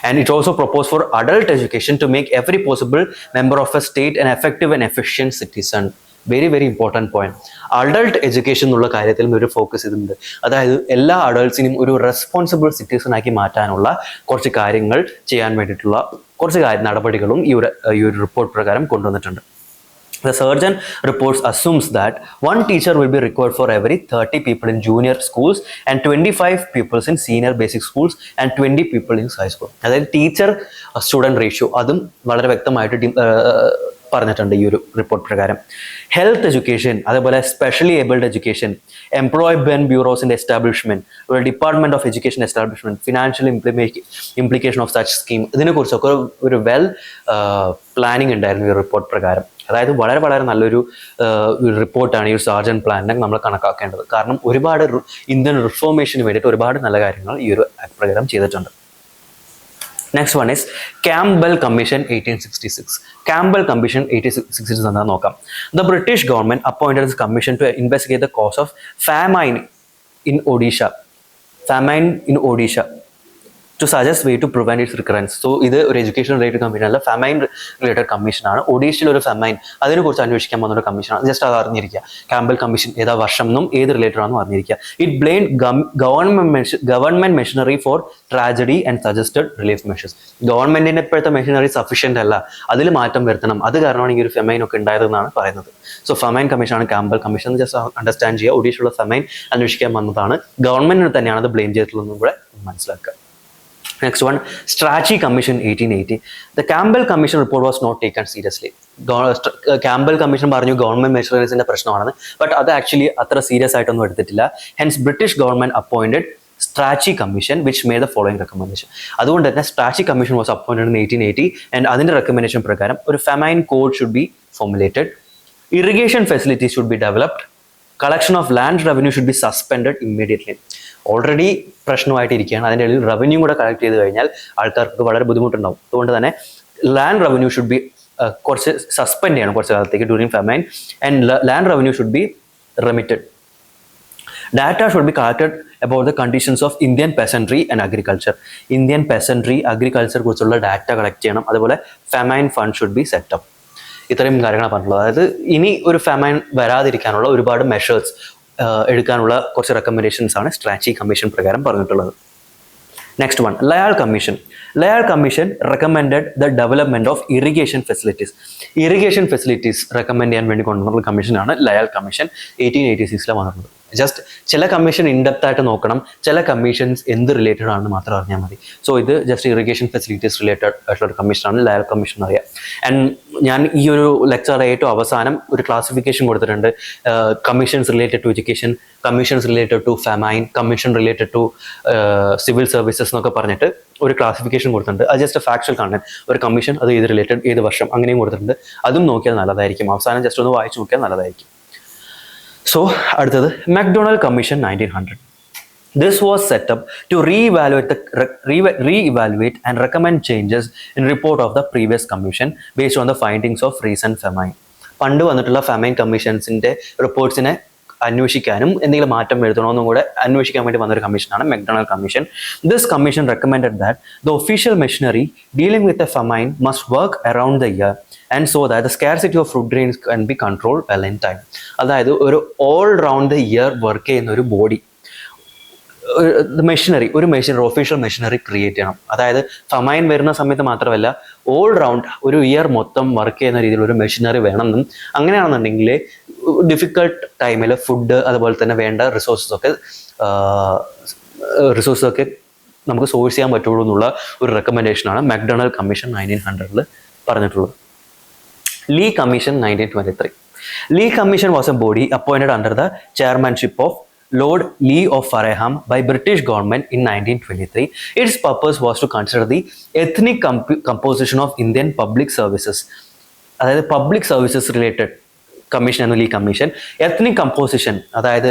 And it also proposed for adult education to make every possible member of a state an effective and efficient citizen. Very very important point. Adult education എന്നുള്ള കാര്യത്തിൽ ഒരു ഫോക്കസ് ചെയ്തിട്ടുണ്ട്. അതായത് എല്ലാ അഡൾട്ട്സിനും ഒരു റെസ്പോൺസിബിൾ സിറ്റിസൺ ആക്കി മാറ്റാനുള്ള കുറച്ച് കാര്യങ്ങൾ ചെയ്യാൻ വേണ്ടിയിട്ടുള്ള കുറച്ച് നടപടികളും ഈ ഒരു റിപ്പോർട്ട് പ്രകാരം കൊണ്ടുവന്നിട്ടുണ്ട്. The surgeon reports assumes that one teacher will be required for every 30 people in junior schools and 25 pupils in senior basic schools and 20 people in high school. അതായത് ടീച്ചർ സ്റ്റുഡൻറ് റേഷ്യോ അതും വളരെ വ്യക്തമായിട്ട് പറഞ്ഞിട്ടുണ്ട് ഈ ഒരു റിപ്പോർട്ട് പ്രകാരം. ഹെൽത്ത് എഡ്യൂക്കേഷൻ, അതേപോലെ സ്പെഷ്യലി ഏബിൾഡ് എഡ്യൂക്കേഷൻ, എംപ്ലോയ്മെന്റ് ബ്യൂറോസിന്റെ establishment, department of education establishment, financial implication of such scheme, ഇതിനെക്കുറിച്ചൊക്കെ ഒരു വെൽ പ്ലാനിങ് ഉണ്ടായിരുന്നു ഈ റിപ്പോർട്ട് പ്രകാരം. അതായത് വളരെ വളരെ നല്ലൊരു റിപ്പോർട്ടാണ് ഈ ഒരു സാർജൻ പ്ലാനിനെ നമ്മൾ കണക്കാക്കേണ്ടത്. കാരണം ഒരുപാട് ഇന്ത്യൻ റിഫോർമേഷന് വേണ്ടിയിട്ട് ഒരുപാട് നല്ല കാര്യങ്ങൾ ഈ ഒരു ആക്ട് പ്രകാരം ചെയ്തിട്ടുണ്ട്. Next one is Campbell Commission 1866. Campbell Commission 1866 എന്താ നോക്കാം. The British government appointed this commission to investigate the cause of famine in Odisha to suggest way to prevent its recurrence. So ഇത് ഒരു എഡ്യൂക്കേഷൻ റിലേറ്റഡ് കമ്മീഷൻ അല്ല, ഫെമൈൻ റിലേറ്റഡ് കമ്മീഷനാണ്. ഒഡീഷയിൽ ഒരു ഫെമൈൻ അതിനെക്കുറിച്ച് അന്വേഷിക്കാൻ വന്ന ഒരു കമ്മീഷനാണ്. ജസ്റ്റ് അത് അറിഞ്ഞിരിക്കുക. കാമ്പൽ കമ്മീഷൻ ഏതാ വർഷം എന്നും ഏത് റിലേറ്റഡ് ആണെന്നും അറിഞ്ഞിരിക്കുക. It blame government machinery for tragedy and suggested relief measures. ഗവൺമെന്റിന്റെ ഇപ്പോഴത്തെ മെഷീനറി സഫീഷ്യന്റ് അല്ല, അതിൽ മാറ്റം വരുത്തണം. അത് കാരണമാണ് ഈ ഒരു ഫെമൈൻ ഒക്കെ ഉണ്ടായതെന്നാണ് പറയുന്നത്. സോ ഫെമൈൻ കമ്മീഷനാണ് കാമ്പൽ കമ്മീഷൻ. ജസ്റ്റ് അണ്ടർസ്റ്റാൻഡ് ചെയ്യുക. ഒഡീഷയിലുള്ള ഫെമൈൻ അന്വേഷിക്കാൻ വന്നതാണ്. ഗവൺമെന്റിന് തന്നെയാണ് അത് ബ്ലെയിം ചെയ്തിട്ടുള്ളതെന്നും കൂടെ മനസ്സിലാക്കുക. Next one, Strachey Commission 1880. The Campbell Commission report was not taken seriously. Campbell Commission പറഞ്ഞു ഗവൺമെന്റ് മെഷേഴ്സിന്റെ പ്രശ്നമാണെന്ന്. ബട്ട് അത് ആക്ച്വലി അത്ര സീരിയസ് ആയിട്ടൊന്നും എടുത്തിട്ടില്ല. Hence British government appointed Strachey Commission which made the following recommendation. അതുകൊണ്ട് തന്നെ Strachey Commission was appointed in 1880 and അതിന്റെ റെക്കമെൻഡേഷൻ പ്രകാരം ഒരു famine code should be formulated. Irrigation facilities should be developed. Collection of land revenue should be suspended immediately. Already പ്രശ്നമായിട്ടിരിക്കുകയാണ്. അതിൻ്റെ ഇടയിൽ റവന്യൂ കൂടെ കളക്ട് ചെയ്ത് കഴിഞ്ഞാൽ ആൾക്കാർക്ക് വളരെ ബുദ്ധിമുട്ടുണ്ടാവും. അതുകൊണ്ട് തന്നെ ലാൻഡ് റവന്യൂ ഷുഡ് ബി കുറച്ച് സസ്പെൻഡ് ചെയ്യണം കുറച്ച് കാലത്തേക്ക് during famine. And land revenue should be remitted. Data should be collected about the conditions of Indian peasantry and agriculture. Indian peasantry, agriculture കുറിച്ചുള്ള ഡാറ്റ കളക്ട് ചെയ്യണം. അതുപോലെ famine fund should be set up. ഇത്രയും കാര്യങ്ങളാണ് പറഞ്ഞിട്ടുള്ളത്. അതായത് ഇനി ഒരു ഫെമൈൻ വരാതിരിക്കാനുള്ള ഒരുപാട് മെഷേഴ്സ് എടുക്കാനുള്ള കുറച്ച് റെക്കമെൻഡേഷൻസ് ആണ് സ്ട്രാറ്റജി കമ്മീഷൻ പ്രകാരം പറഞ്ഞിട്ടുള്ളത്. Next one, Lyall commission. Lyall commission recommended the development of irrigation facilities. Irrigation facilities recommend ചെയ്യാൻ വേണ്ടി കൊണ്ടുവന്ന കമ്മീഷനാണ് ലയാൾ കമ്മീഷൻ 1886 വന്നിട്ടുള്ളത്. ജസ്റ്റ് ചില കമ്മീഷൻ ഇൻഡെപ്ത് ആയിട്ട് നോക്കണം, ചില കമ്മീഷൻസ് എന്ത് റിലേറ്റഡ് ആണെന്ന് മാത്രം അറിഞ്ഞാൽ മതി. സോ ഇത് ജസ്റ്റ് ഇറിഗേഷൻ ഫെസിലിറ്റീസ് റിലേറ്റഡ് ആയിട്ടുള്ള ഒരു കമ്മീഷനാണ് ലയൽ കമ്മീഷൻ എന്ന് അറിയാം. ആൻഡ് ഞാൻ ഈ ഒരു ലെക്ചറുടെ ഏറ്റവും അവസാനം ഒരു ക്ലാസിഫിക്കേഷൻ കൊടുത്തിട്ടുണ്ട്. Commissions related to education, commissions related to famine, commission related to civil services എന്നൊക്കെ പറഞ്ഞിട്ട് ഒരു ക്ലാസിഫിക്കേഷൻ കൊടുത്തിട്ടുണ്ട്. അത് ജസ്റ്റ് ഫാക്ച്വൽ കാണാൻ ഒരു കമ്മീഷൻ, അത് ഏത് റിലേറ്റഡ്, ഏത് വർഷം അങ്ങനെയും കൊടുത്തിട്ടുണ്ട്. അതും നോക്കിയാൽ നല്ലതായിരിക്കും. അവസാനം ജസ്റ്റ് ഒന്ന് വായിച്ചു നോക്കിയാൽ നല്ലതായിരിക്കും. So, അടുത്തത് McDonald Commission 1900. This was set up to re-evaluate and recommend changes in report of the previous commission based on the findings of recent famine. പണ്ട് വന്നിട്ടുള്ള ഫെമൈൻ കമ്മീഷൻസിന്റെ റിപ്പോർട്ട്സിനെ അന്വേഷിക്കാനും എന്തെങ്കിലും മാറ്റം വരുത്തണമെന്നും കൂടെ അന്വേഷിക്കാൻ വേണ്ടി വന്നൊരു കമ്മീഷനാണ് MacDonnell commission. This commission recommended that the official machinery dealing with a famine must work around the year and so that the scarcity of food grains can be control well in time. അതായത് ഒരു all round the year work ചെയ്യുന്ന ഒരു ബോഡി, മെഷീനറി, ഒരു മെഷീനറി, ഒഫീഷ്യൽ മെഷീനറി ക്രിയേറ്റ് ചെയ്യണം. അതായത് ഫെമൈൻ വരുന്ന സമയത്ത് മാത്രമല്ല, ഓൾ റൗണ്ട് ഒരു ഇയർ മൊത്തം വർക്ക് ചെയ്യുന്ന രീതിയിൽ ഒരു മെഷീനറി വേണമെന്നും, അങ്ങനെയാണെന്നുണ്ടെങ്കിൽ ഡിഫിക്കൾട്ട് ടൈമിൽ ഫുഡ് അതുപോലെ തന്നെ വേണ്ട റിസോഴ്സൊക്കെ നമുക്ക് സോഴ്സ് ചെയ്യാൻ പറ്റുള്ളൂ എന്നുള്ള ഒരു റെക്കമെൻഡേഷനാണ് മെക്ഡൊണാൾഡ് കമ്മീഷൻ 1900 പറഞ്ഞിട്ടുള്ളത്. Lee commission 1923. Lee Commission was a body appointed under the chairmanship of Lord Lee of Fareham by British government in 1923. Its purpose was to consider the ethnic composition of Indian public services. അതായത് പബ്ലിക് സർവീസസ് റിലേറ്റഡ് കമ്മീഷൻ ആണ് ലീ കമ്മീഷൻ. എത്നിക് കമ്പോസിഷൻ, അതായത്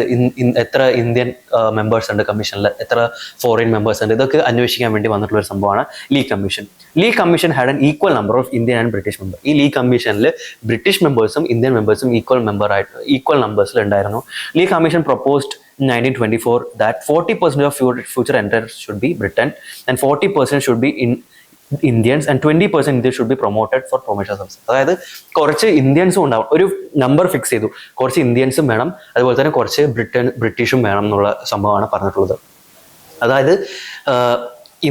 എത്ര ഇന്ത്യൻ മെമ്പേഴ്സ് ഉണ്ട് കമ്മീഷനിൽ, എത്ര ഫോറിൻ മെമ്പേഴ്സ് ഉണ്ട്, ഇതൊക്കെ അന്വേഷിക്കാൻ വേണ്ടി വന്നിട്ടുള്ള ഒരു സംഭവമാണ് Lee commission. Lee commission had an equal number of Indian and British member. ഈ ലീ കമ്മീഷനിൽ ബ്രിട്ടീഷ് മെമ്പേഴ്സും ഇന്ത്യൻ മെമ്പേഴ്സും ഈക്വൽ നമ്പേഴ്സിൽ ഉണ്ടായിരുന്നു. Lee commission proposed in 1924 that 40% of future entrants should be Britain and 40% should be in Indians and 20% Indians should be promoted for promotion service. അതായത് കുറച്ച് ഇന്ത്യൻസും ഉണ്ടാവും. ഒരു നമ്പർ ഫിക്സ് ചെയ്തു, കുറച്ച് ഇന്ത്യൻസും വേണം, അതുപോലെ തന്നെ കുറച്ച് ബ്രിട്ടീഷും വേണം എന്നുള്ള സംഭവമാണ് പറഞ്ഞിട്ടുള്ളത്. അതായത്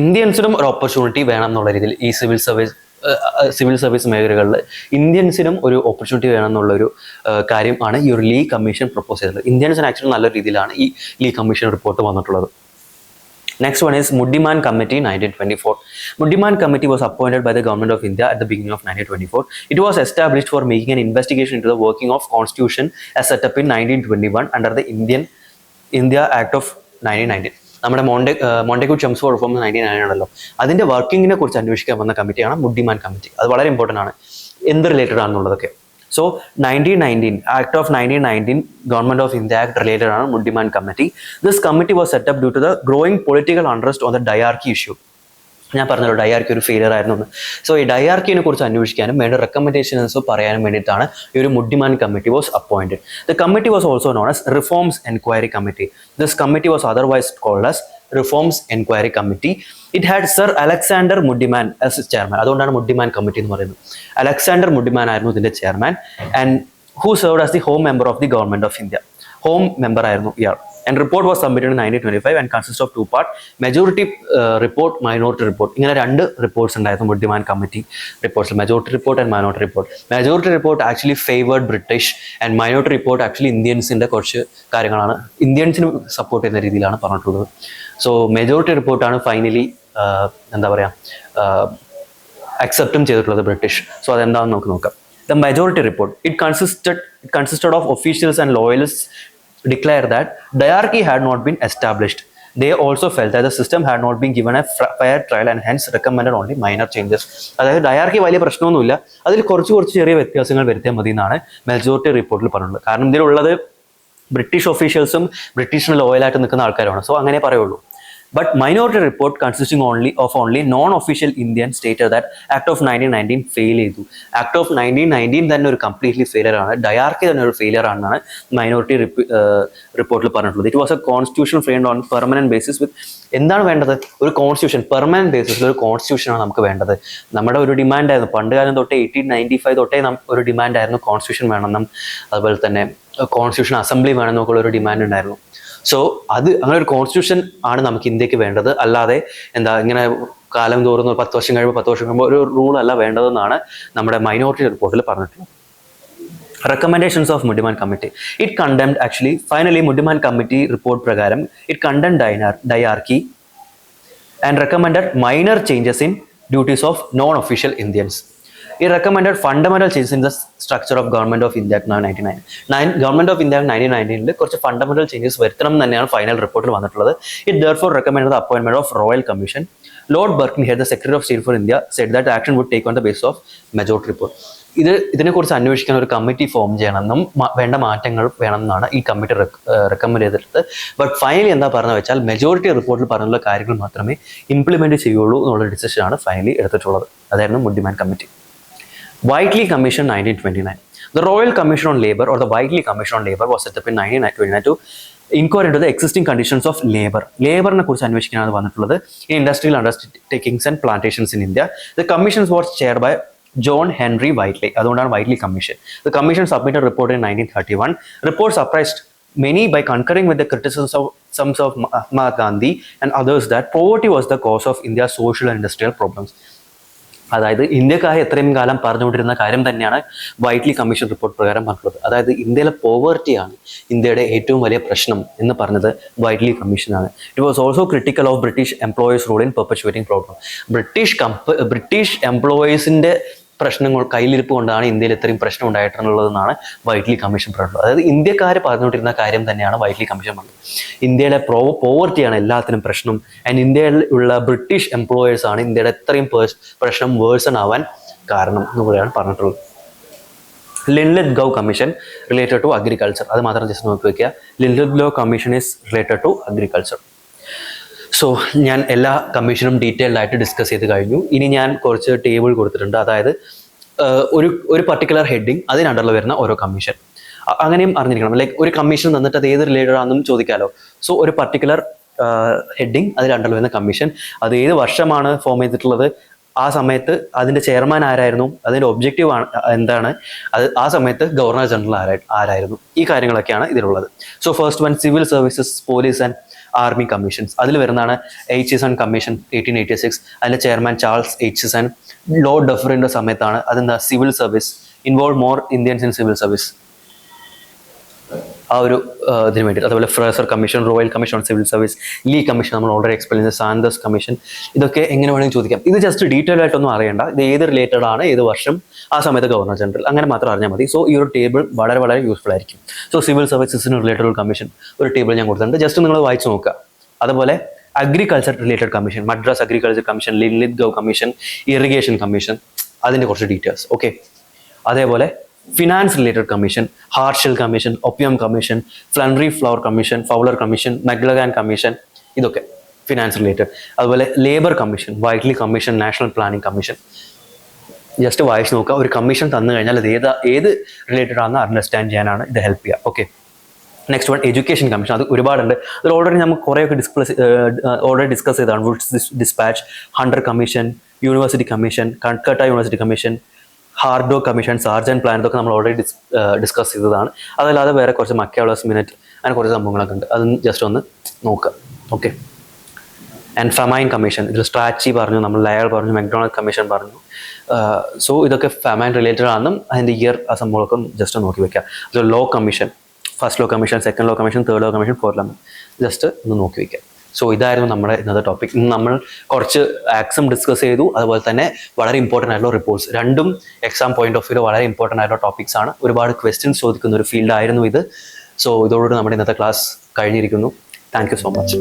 ഇന്ത്യൻസിനും ഒരു ഓപ്പർച്യൂണിറ്റി വേണം എന്നുള്ള രീതിയിൽ ഈ സിവിൽ സർവീസ് മേഖലകളിൽ ഇന്ത്യൻസിനും ഒരു ഓപ്പർച്യൂണിറ്റി വേണം എന്നുള്ളൊരു കാര്യമാണ് ഈ ഒരു ലീ കമ്മീഷൻ പ്രപ്പോസ് ചെയ്തത്. ഇന്ത്യൻസിന് ആക്ച്വലി നല്ല രീതിയിലാണ് ഈ ലീ കമ്മീഷൻ റിപ്പോർട്ട് വന്നിട്ടുള്ളത്. Next one is Muddiman Committee 1924. Muddiman Committee was appointed by the Government of India at the beginning of 1924. It was established for making an investigation into the working of Constitution as set up in 1921 under the India Act of 1919. നമ്മുടെ മോണ്ടേക്യൂട്ട് ചംസ്ഫോർഡ് റിഫോം 1999 ആണല്ലോ, അതിൻ്റെ വർക്കിങ്ങിനെ കുറിച്ച് അന്വേഷിക്കാൻ വന്ന കമ്മിറ്റിയാണ് മുഡിമാൻ കമ്മിറ്റി. അത് വളരെ ഇമ്പോർട്ടൻ്റ് ആണ്, എന്ത് related ആണെന്നുള്ളതൊക്കെ. So 1919 Act of 1919 Government of India Act related ആണ് മുഡിമാൻ committee. This committee was set up due to the growing political unrest on the diarchy issue. ഞാൻ പറഞ്ഞല്ലോ ഡയാർക്കി ഒരു ഫെയിലിയർ ആയിരുന്നു എന്ന്. സോ ഈ ഡയാർക്കിനെ കുറിച്ച് അന്വേഷിക്കാനും വേണ്ട റെക്കമെൻഡേഷൻസ് പറയാനും വേണ്ടിയിട്ടാണ് ഈ ഒരു Muddiman committee was appointed. The committee was also known as reforms enquiry committee. This committee was otherwise called as reforms enquiry committee. It had sir Alexander Muddiman as chairman. അതുകൊണ്ടാണ് മുഡിമാൻ കമ്മിറ്റി എന്ന് പറയുന്നത്. അലക്സാണ്ടർ മുഡിമാൻ ആയിരുന്നു ഇതിന്റെ chairman. And who served as the home member of the government of India. Home member ആയിരുന്നു ഇയാൾ. And report was submitted in 1925 and consists of two part, majority report, minority report. ഇങ്ങനെ രണ്ട് റിപ്പോർട്ട്സ് ഉണ്ടായിരുന്നു മുഡിമാൻ committee റിപ്പോർട്ട്സിൽ, majority report and minority report. Majority report actually favored British and minority report actually ഇന്ത്യൻസിൻ്റെ കുറച്ച് കാര്യങ്ങളാണ് ഇന്ത്യൻസിന് സപ്പോർട്ട് ചെയ്യുന്ന രീതിയിലാണ് പറഞ്ഞിട്ടുള്ളത്. സോ മെജോറിറ്റി റിപ്പോർട്ടാണ് ഫൈനലി എന്താ പറയുക അക്സെപ്റ്റും ചെയ്തിട്ടുള്ളത് ബ്രിട്ടീഷ്. സോ അതെന്താണെന്ന് നമുക്ക് നോക്കാം. The majority report, it consisted of officials and loyalists declare that diarchy had not been established. They also felt that the system had not been given a fair trial and hence recommended only minor changes. അതായത് ഡയാർക്കി വലിയ പ്രശ്നമൊന്നുമില്ല, അതിൽ കുറച്ച് ചെറിയ വ്യത്യാസങ്ങൾ വരുത്തിയാൽ മതി എന്നാണ് മെജോറിറ്റി റിപ്പോർട്ടിൽ പറഞ്ഞിട്ടുള്ളത്. കാരണം ഇതിലുള്ളത് ബ്രിട്ടീഷ് ഒഫീഷ്യൽസും ബ്രിട്ടീഷിന് ലോയലായിട്ട് നിൽക്കുന്ന ആൾക്കാരാണ്. സോ അങ്ങനെ പറയുള്ളൂ. But minority report consisting only non-official Indian stated that Act of 1919 fail ചെയ്തു. Act of 1919 തന്നെ ഒരു കംപ്ലീറ്റ്ലി ഫെയിലിയർ ആണ്, ഡയാർക്കി തന്നെ ഒരു ഫെയിലിയർ ആണെന്നാണ് മൈനോറിറ്റി റിപ്പോർട്ടിൽ പറഞ്ഞിട്ടുള്ളത്. It was a constitution framed on permanent basis with, എന്താണ് വേണ്ടത്? ഒരു കോൺസ്റ്റിറ്റ്യൂഷൻ, പെർമനന്റ് ബേസിസിൽ ഒരു കോൺസ്റ്റിറ്റ്യൂഷനാണ് നമുക്ക് വേണ്ടത്. നമ്മുടെ ഒരു ഡിമാൻഡായിരുന്നു പണ്ട് കാലം തൊട്ടേ 1895 തൊട്ടേ ഒരു ഡിമാൻഡായിരുന്നു കോൺസ്റ്റിറ്റ്യൂഷൻ വേണമെന്നും അതുപോലെ തന്നെ കോൺസ്റ്റിറ്റ്യൂഷൻ അസംബ്ലി വേണമെന്നൊക്കെയുള്ള ഒരു ഡിമാൻഡ് ഉണ്ടായിരുന്നു. സോ അങ്ങനെ ഒരു കോൺസ്റ്റിറ്റ്യൂഷൻ ആണ് നമുക്ക് ഇന്ത്യക്ക് വേണ്ടത്, അല്ലാതെ ഇങ്ങനെ കാലം തോറുന്ന 10 വർഷം കഴിയുമ്പോൾ ഒരു റൂൾ അല്ല വേണ്ടതെന്നാണ് നമ്മുടെ മൈനോറിറ്റി റിപ്പോർട്ടിൽ പറഞ്ഞിട്ടുള്ളത്. Recommendations of Muddiman Committee. It condemned, finally Muddiman Committee report pragaram, it condemned diarchy and recommended minor changes in duties of non-official Indians. It recommended fundamental changes in the structure of Government of India Act 1999. Government of India Act 1999 കുറച്ച് ഫണ്ടമെന്റൽ ചേഞ്ചസ് വരുത്തണം തന്നെയാണ് ഫൈനൽ റിപ്പോർട്ടിൽ വന്നിട്ടുള്ളത്. It therefore recommended the appointment of Royal Commission. Lord Birkenhead, the Secretary of State for India, said that the action would take on the basis of majority report. ഇതിനെക്കുറിച്ച് അന്വേഷിക്കാൻ ഒരു കമ്മിറ്റി ഫോം ചെയ്യണമെന്നും വേണ്ട മാറ്റങ്ങൾ വേണമെന്നാണ് ഈ കമ്മിറ്റി റെക്കമെൻഡ് ചെയ്തിട്ടുള്ളത്. ബട്ട് ഫൈനലി എന്താ പറഞ്ഞു വെച്ചാൽ മെജോറിറ്റി റിപ്പോർട്ടിൽ പറഞ്ഞുള്ള കാര്യങ്ങൾ മാത്രമേ ഇംപ്ലിമെന്റ് ചെയ്യുള്ളൂ എന്നുള്ള ഡിസിഷനാണ് ഫൈനലി എടുത്തിട്ടുള്ളത്. അതായിരുന്നു മുഡിമാൻ committee. Whiteley Commission 1929. The Royal Commission on Labour or the Whiteley Commission on Labour was set up in 1929 to inquire into the existing conditions of labor. Labour-നെ കുറിച്ച് അന്വേഷിക്കാനാണ് വന്നിട്ടുള്ളത്. In industrial undertakings and plantations in India. The commission was chaired by John Henry Whiteley. അതുകൊണ്ടാണ് Whiteley Commission. The commission submitted a report in 1931. Report surprised many by concurring with the criticisms of Mahatma Gandhi and others that poverty was the cause of India's social and industrial problems. അതായത് ഇന്ത്യക്കാർ എത്രയും കാലം പറഞ്ഞുകൊണ്ടിരുന്ന കാര്യം തന്നെയാണ് വൈറ്റ്ലി കമ്മീഷൻ റിപ്പോർട്ട് പ്രകാരം പറഞ്ഞിട്ടുള്ളത്. അതായത് ഇന്ത്യയിലെ പോവർട്ടിയാണ് ഇന്ത്യയുടെ ഏറ്റവും വലിയ പ്രശ്നം എന്ന് പറഞ്ഞത് വൈറ്റ്ലി കമ്മീഷനാണ്. It was also critical of British employees rule in perpetuating problem. British എംപ്ലോയീസിന്റെ പ്രശ്നങ്ങൾ കയ്യിലിരിപ്പ് കൊണ്ടാണ് ഇന്ത്യയിൽ ഇത്രയും പ്രശ്നം ഉണ്ടായിട്ടുള്ളതെന്നാണ് വൈറ്റ്ലി കമ്മീഷൻ പറഞ്ഞിട്ടുള്ളത്. അതായത് ഇന്ത്യക്കാർ പറഞ്ഞുകൊണ്ടിരുന്ന കാര്യം തന്നെയാണ് വൈറ്റ്ലി കമ്മീഷൻ പറഞ്ഞത്. ഇന്ത്യയിലെ പോവർട്ടിയാണ് എല്ലാത്തിനും പ്രശ്നം. ആൻഡ് ഇന്ത്യയിൽ ഉള്ള ബ്രിട്ടീഷ് എംപ്ലോയേഴ്സ് ആണ് ഇന്ത്യയുടെ ഇത്രയും പ്രശ്നം വേഴ്സൺ ആവാൻ കാരണം എന്ന് കൂടെയാണ് പറഞ്ഞിട്ടുള്ളത്. Linlithgow commission related to agriculture, അത് മാത്രം ജസ്റ്റ് നോക്കി വെക്കുക. Linlithgow commission is related to agriculture. So ഞാൻ എല്ലാ കമ്മീഷനും ഡീറ്റെയിൽഡ് ആയിട്ട് ഡിസ്കസ് ചെയ്ത് കഴിഞ്ഞു. ഇനി ഞാൻ കുറച്ച് ടേബിൾ കൊടുത്തിട്ടുണ്ട്. അതായത് ഒരു പർട്ടിക്കുലർ ഹെഡിങ്, അതിന് അണ്ടറിൽ വരുന്ന ഓരോ കമ്മീഷൻ അങ്ങനെയും അറിഞ്ഞിരിക്കണം. ലൈക്ക് ഒരു കമ്മീഷൻ തന്നിട്ട് അത് ഏത് റിലേറ്റഡ് ആണെന്നും ചോദിക്കാമല്ലോ. സോ ഒരു പർട്ടിക്കുലർ ഹെഡിങ്, അതിൽ അണ്ടറിൽ വരുന്ന കമ്മീഷൻ, അത് ഏത് വർഷമാണ് ഫോം ചെയ്തിട്ടുള്ളത്, ആ സമയത്ത് അതിൻ്റെ ചെയർമാൻ ആരായിരുന്നു, അതിൻ്റെ ഒബ്ജക്റ്റീവ് എന്താണ്, അത് ആ സമയത്ത് ഗവർണർ ജനറൽ ആരായിരുന്നു, ഈ കാര്യങ്ങളൊക്കെയാണ് ഇതിലുള്ളത്. So first one civil services, police and army commissions. അതിൽ വരുന്നതാണ് എച്ച്സൺ കമ്മീഷൻ 1886. അതിൻ്റെ ചെയർമാൻ ചാൾസ് എച്ച്സൺ. ലോർഡ് ഡഫറിൻ്റെ സമയത്താണ്. അതെന്താ, civil service, involve more Indians in civil service, ആ ഒരു ഇതിന് വേണ്ടി. അതുപോലെ Fraser commission, royal commission on civil service, Lee commission നമ്മൾ ഓൾറെഡി എക്സ്പ്ലെയിൻ ചെയ്ത, സാൻഡേഴ്സ് കമ്മീഷൻ. ഇതൊക്കെ എങ്ങനെ വേണമെങ്കിൽ ചോദിക്കാം. ഇത് ജസ്റ്റ് ഡീറ്റെയിൽ ആയിട്ടൊന്നും അറിയണ്ട, ഇത് ഏത് റിലേറ്റഡ് ആണ്, ഏത് വർഷം, ആ സമയത്ത് ഗവർണർ ജനറൽ, അങ്ങനെ മാത്രം അറിഞ്ഞാൽ മതി. സോ ഈ ഒരു ടേബിൾ വളരെ വളരെ യൂസ്ഫുൾ ആയിരിക്കും. സോ സിവിൽ സർവീസസിന് റിലേറ്റഡ് കമ്മീഷൻ ഒരു ടേബിൾ ഞാൻ കൊടുത്തിട്ടുണ്ട്, ജസ്റ്റ് നിങ്ങൾ വായിച്ച് നോക്കുക. അതുപോലെ agriculture related commission, Madras agriculture commission, Linlithgow commission, irrigation commission, അതിൻ്റെ കുറച്ച് ഡീറ്റെയിൽസ്. ഓക്കെ. അതേപോലെ finance related commission, Herschell commission, opium commission, ഫ്ലൻറി ഫ്ലവർ commission, Fowler commission, MacLagan commission, ഇതൊക്കെ ഫിനാൻസ് റിലേറ്റഡ്. അതുപോലെ labour commission, Whitley commission, national planning commission. Just വായിച്ച് നോക്കുക. ഒരു കമ്മീഷൻ തന്നു കഴിഞ്ഞാൽ അത് ഏത് റിലേറ്റഡ് ആണെന്ന് അണ്ടർസ്റ്റാൻഡ് ചെയ്യാനാണ് ഇത് ഹെൽപ്പ് ചെയ്യുക. Okay. Next one education commission. അത് ഒരുപാടുണ്ട്. അതിൽ ഓൾറെഡി നമുക്ക് കുറേയൊക്കെ ഡിസ്കസ് ചെയ്തതാണ്. Wood's dispatch, Hunter commission, university commission, Calcutta university commission, Hartog commission, Sargent plan, ഇതൊക്കെ നമ്മൾ ഓൾറെഡി ഡിസ്കസ് ചെയ്തതാണ്. അതല്ലാതെ വേറെ കുറച്ച് മക്കാവളേഴ്സ് മിനിറ്റ്, അങ്ങനെ കുറച്ച് സംഭവങ്ങളൊക്കെ ഉണ്ട്. അത് ജസ്റ്റ് ഒന്ന് നോക്കുക. ഓക്കെ. ആൻഡ് ഫെമൈൻ കമ്മീഷൻ, ഇതിൽ സ്ട്രാച്ചി പറഞ്ഞു, നമ്മൾ ലയർ പറഞ്ഞു, മെക്ഡൊണാൾഡ് കമ്മീഷൻ പറഞ്ഞു. സോ ഇതൊക്കെ ഫെമൈൻ റിലേറ്റഡ് ആണെന്നും അതിൻ്റെ ഇയർ ആ സംഭവമൊക്കെ ജസ്റ്റ് നോക്കി വെക്കുക. അത് law commission, first law commission, second law commission, third law commission, fourth law, just ഒന്ന് നോക്കി വയ്ക്കുക. സോ ഇതായിരുന്നു നമ്മുടെ ഇന്നത്തെ ടോപ്പിക്. നമ്മൾ കുറച്ച് ആക്സും ഡിസ്കസ് ചെയ്തു, അതുപോലെ തന്നെ വളരെ ഇമ്പോർട്ടൻ്റ് ആയിട്ടുള്ള റിപ്പോർട്ട്സ്. രണ്ടും എക്സാം പോയിന്റ് ഓഫ് വ്യൂ വളരെ ഇമ്പോർട്ടൻ്റ് ആയിട്ടുള്ള ടോപ്പിക്സ് ആണ്. ഒരുപാട് ക്വസ്റ്റ്യൻസ് ചോദിക്കുന്ന ഒരു ഫീൽഡ് ആയിരുന്നു ഇത്. സോ ഇതോടുകൂടി നമ്മുടെ ഇന്നത്തെ ക്ലാസ് കഴിഞ്ഞിരിക്കുന്നു. Thank you so much.